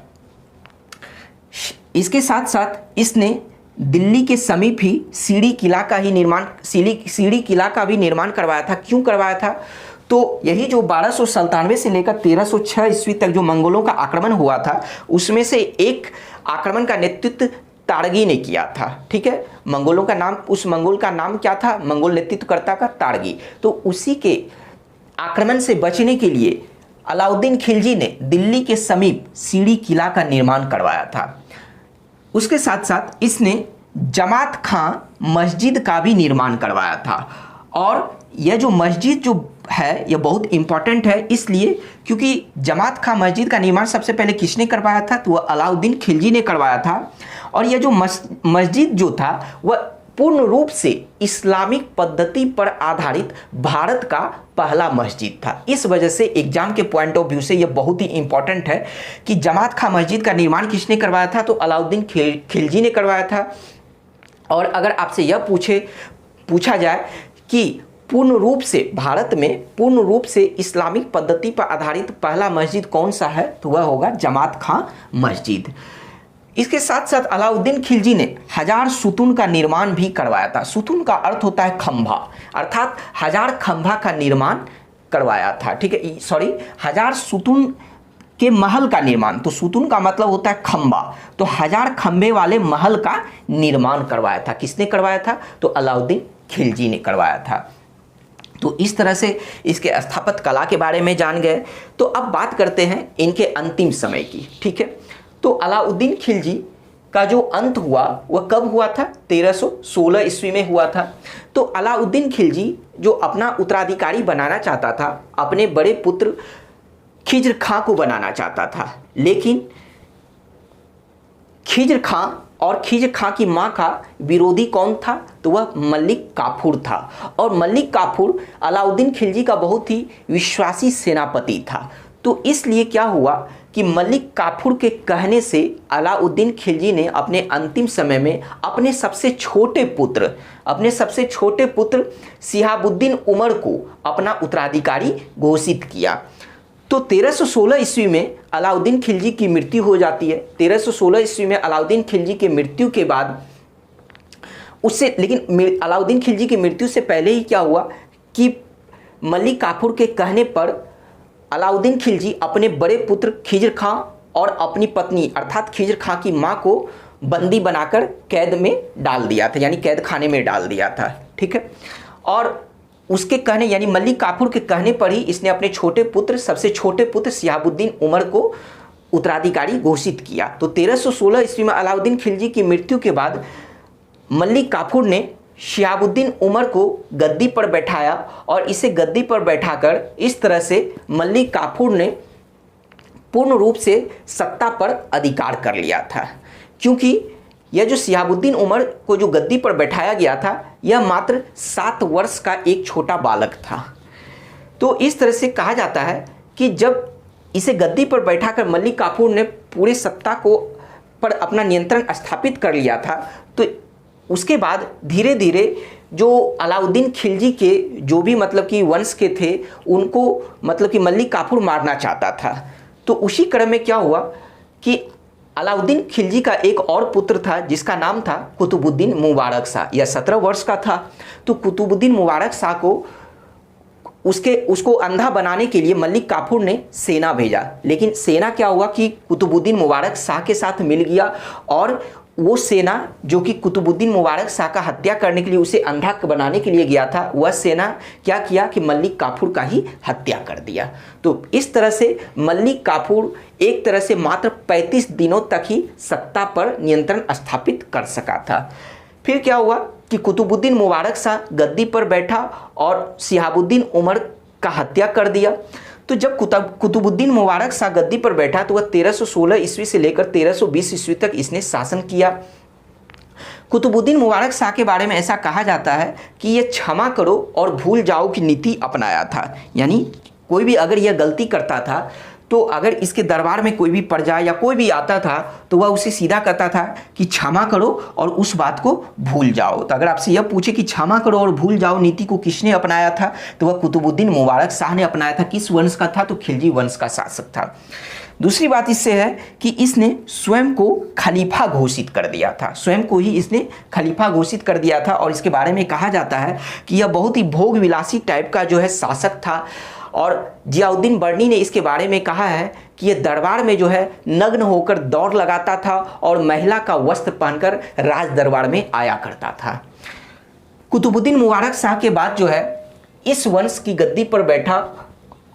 इसके साथ साथ इसने दिल्ली के समीप ही सीढ़ी किला का भी निर्माण करवाया था। क्यों करवाया था? तो यही जो 1297 से लेकर 1306 ईस्वी तक जो मंगोलों का आक्रमण हुआ था, उसमें से एक आक्रमण का नेतृत्व ताड़गी ने किया था। ठीक है, उस मंगोल का नाम क्या था? मंगोल नेतृत्वकर्ता का ताड़गी। तो उसी के आक्रमण से बचने के लिए अलाउद्दीन खिलजी ने दिल्ली के समीप सीढ़ी किला का निर्माण करवाया था। उसके साथ साथ इसने जमात खां मस्जिद का भी निर्माण करवाया था। और यह जो मस्जिद जो है यह बहुत इंपॉर्टेंट है, इसलिए क्योंकि जमात खां मस्जिद का निर्माण सबसे पहले किसने करवाया था? तो वह अलाउद्दीन खिलजी ने करवाया था। और यह जो मस्जिद जो था वह पूर्ण रूप से इस्लामिक पद्धति पर आधारित भारत का पहला मस्जिद था। इस वजह से एग्जाम के पॉइंट ऑफ व्यू से यह बहुत ही इंपॉर्टेंट है कि जमात खां मस्जिद का निर्माण किसने करवाया था? तो अलाउद्दीन खिलजी ने करवाया था। और अगर आपसे यह पूछा जाए कि भारत में पूर्ण रूप से इस्लामिक पद्धति पर आधारित पहला मस्जिद कौन सा है? तो वह होगा जमात खां मस्जिद। इसके साथ साथ अलाउद्दीन खिलजी ने 1000 सुतून का निर्माण भी करवाया था। सुतून का अर्थ होता है खंभा, अर्थात 1000 खंभा का निर्माण करवाया था। ठीक है, 1000 सुतून के महल का निर्माण। तो सुतून का मतलब होता है खंभा, तो 1000 खंभे वाले महल का निर्माण करवाया था। किसने करवाया था? तो अलाउद्दीन खिलजी ने करवाया था। तो इस तरह से इसके स्थापत्य कला के बारे में जान गए। तो अब बात करते हैं इनके अंतिम समय की। ठीक है, तो अलाउद्दीन खिलजी का जो अंत हुआ वह कब हुआ था? 1316 ईस्वी में हुआ था। तो अलाउद्दीन खिलजी जो अपना उत्तराधिकारी बनाना चाहता था, अपने बड़े पुत्र खिज्र खां को बनाना चाहता था, लेकिन खिज्र खां और खिज्र खां की मां का विरोधी कौन था? तो वह मलिक काफूर था। और मलिक काफूर अलाउद्दीन खिलजी का बहुत ही विश्वासी सेनापति था। तो इसलिए क्या हुआ कि मलिक काफूर के कहने से अलाउद्दीन खिलजी ने अपने अंतिम समय में अपने सबसे छोटे पुत्र शिहाबुद्दीन उमर को अपना उत्तराधिकारी घोषित किया। तो 1316 ईस्वी में अलाउद्दीन खिलजी की मृत्यु हो जाती है। 1316 ईस्वी में अलाउद्दीन खिलजी की मृत्यु के बाद लेकिन अलाउद्दीन खिलजी की मृत्यु से पहले ही क्या हुआ कि मलिक काफूर के कहने पर अलाउद्दीन खिलजी अपने बड़े पुत्र खिज्र खां और अपनी पत्नी अर्थात खिज्र खां की मां को बंदी बनाकर कैद में डाल दिया था, यानी कैद खाने में डाल दिया था। ठीक है, और उसके कहने यानी मलिक काफूर के कहने पर ही इसने अपने सबसे छोटे पुत्र शिहाबुद्दीन उमर को उत्तराधिकारी घोषित किया। तो 1316 ईस्वी में अलाउद्दीन खिलजी की मृत्यु के बाद मलिक काफूर ने शिहाबुद्दीन उमर को गद्दी पर बैठाया और इसे गद्दी पर बैठाकर इस तरह से मलिक काफूर ने पूर्ण रूप से सत्ता पर अधिकार कर लिया था। क्योंकि यह जो शिहाबुद्दीन उमर को जो गद्दी पर बैठाया गया था यह मात्र 7 वर्ष का एक छोटा बालक था। तो इस तरह से कहा जाता है कि जब इसे गद्दी पर बैठाकर मलिक काफूर ने पूरे सत्ता को पर अपना नियंत्रण स्थापित कर लिया था, तो उसके बाद धीरे धीरे जो अलाउद्दीन खिलजी के जो भी मतलब कि वंश के थे उनको मतलब कि मलिक काफूर मारना चाहता था। तो उसी क्रम में क्या हुआ कि अलाउद्दीन खिलजी का एक और पुत्र था जिसका नाम था कुतुबुद्दीन मुबारक शाह। यह 17 वर्ष का था। तो कुतुबुद्दीन मुबारक शाह को उसको अंधा बनाने के लिए मलिक काफूर ने सेना भेजा, लेकिन सेना क्या हुआ कि कुतुबुद्दीन मुबारक शाह के साथ मिल गया और वो सेना जो कि कुतुबुद्दीन मुबारक शाह का हत्या करने के लिए, उसे अंधा बनाने के लिए गया था, वह सेना क्या किया कि मलिक काफूर का ही हत्या कर दिया। तो इस तरह से मलिक काफूर एक तरह से मात्र 35 दिनों तक ही सत्ता पर नियंत्रण स्थापित कर सका था। फिर क्या हुआ कि कुतुबुद्दीन मुबारक शाह गद्दी पर बैठा और शिहाबुद्दीन उमर का हत्या कर दिया। तो जब कुतुबुद्दीन मुबारक शाह गद्दी पर बैठा तो वह 1316 ईस्वी से लेकर 1320 ईस्वी तक इसने शासन किया। कुतुबुद्दीन मुबारक शाह के बारे में ऐसा कहा जाता है कि ये क्षमा करो और भूल जाओ की नीति अपनाया था, यानी कोई भी अगर यह गलती करता था तो अगर इसके दरबार में कोई भी प्रजा या कोई भी आता था तो वह उसे सीधा कहता था कि क्षमा करो और उस बात को भूल जाओ। तो अगर आपसे यह पूछे कि क्षमा करो और भूल जाओ नीति को किसने अपनाया था, तो वह कुतुबुद्दीन मुबारक शाह ने अपनाया था। किस वंश का था, तो खिलजी वंश का शासक था। दूसरी बात इससे है कि इसने स्वयं को खलीफा घोषित कर दिया था, स्वयं को ही इसने खलीफा घोषित कर दिया था। और इसके बारे में कहा जाता है कि यह बहुत ही भोग विलासी टाइप का जो है शासक था। और जियाउद्दीन बर्नी ने इसके बारे में कहा है कि यह दरबार में जो है नग्न होकर दौड़ लगाता था और महिला का वस्त्र पहनकर राज दरबार में आया करता था। कुतुबुद्दीन मुबारक शाह के बाद जो है इस वंश की गद्दी पर बैठा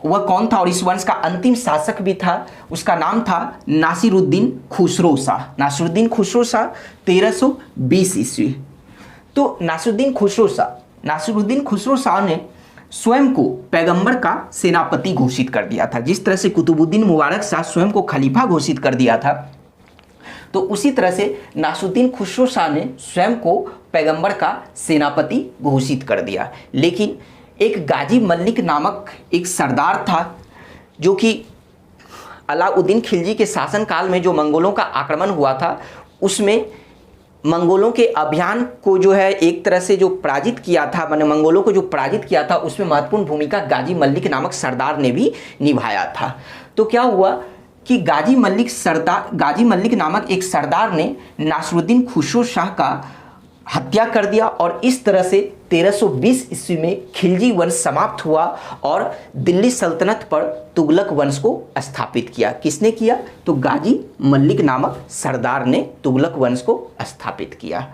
वह कौन था और इस वंश का अंतिम शासक भी था, उसका नाम था नासिरुद्दीन खुसरो शाह। नासिरुद्दीन खुसरो शाह 1320 ईस्वी। तो नासिरुद्दीन खुसरो शाह ने स्वयं को पैगंबर का सेनापति घोषित कर दिया था। जिस तरह से कुतुबुद्दीन मुबारक शाह स्वयं को खलीफा घोषित कर दिया था, तो उसी तरह से नासिरुद्दीन खुसरो शाह ने स्वयं को पैगंबर का सेनापति घोषित कर दिया। लेकिन एक गाजी मल्लिक नामक एक सरदार था जो कि अलाउद्दीन खिलजी के शासनकाल में जो मंगोलों का आक्रमण हुआ था, उसमें मंगोलों के अभियान को जो है एक तरह से जो पराजित किया था, मैंने मंगोलों को जो पराजित किया था, उसमें महत्वपूर्ण भूमिका गाजी मल्लिक नामक सरदार ने भी निभाया था। तो क्या हुआ कि गाजी मल्लिक नामक एक सरदार ने नासिरुद्दीन खुसरो शाह का हत्या कर दिया और इस तरह से 1320 ईस्वी में खिलजी वंश समाप्त हुआ और दिल्ली सल्तनत पर तुगलक वंश को स्थापित किया। किसने किया, तो गाजी मल्लिक नामक सरदार ने तुगलक वंश को स्थापित किया।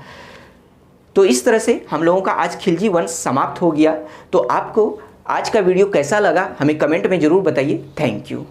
तो इस तरह से हम लोगों का आज खिलजी वंश समाप्त हो गया। तो आपको आज का वीडियो कैसा लगा हमें कमेंट में ज़रूर बताइए। Thank you.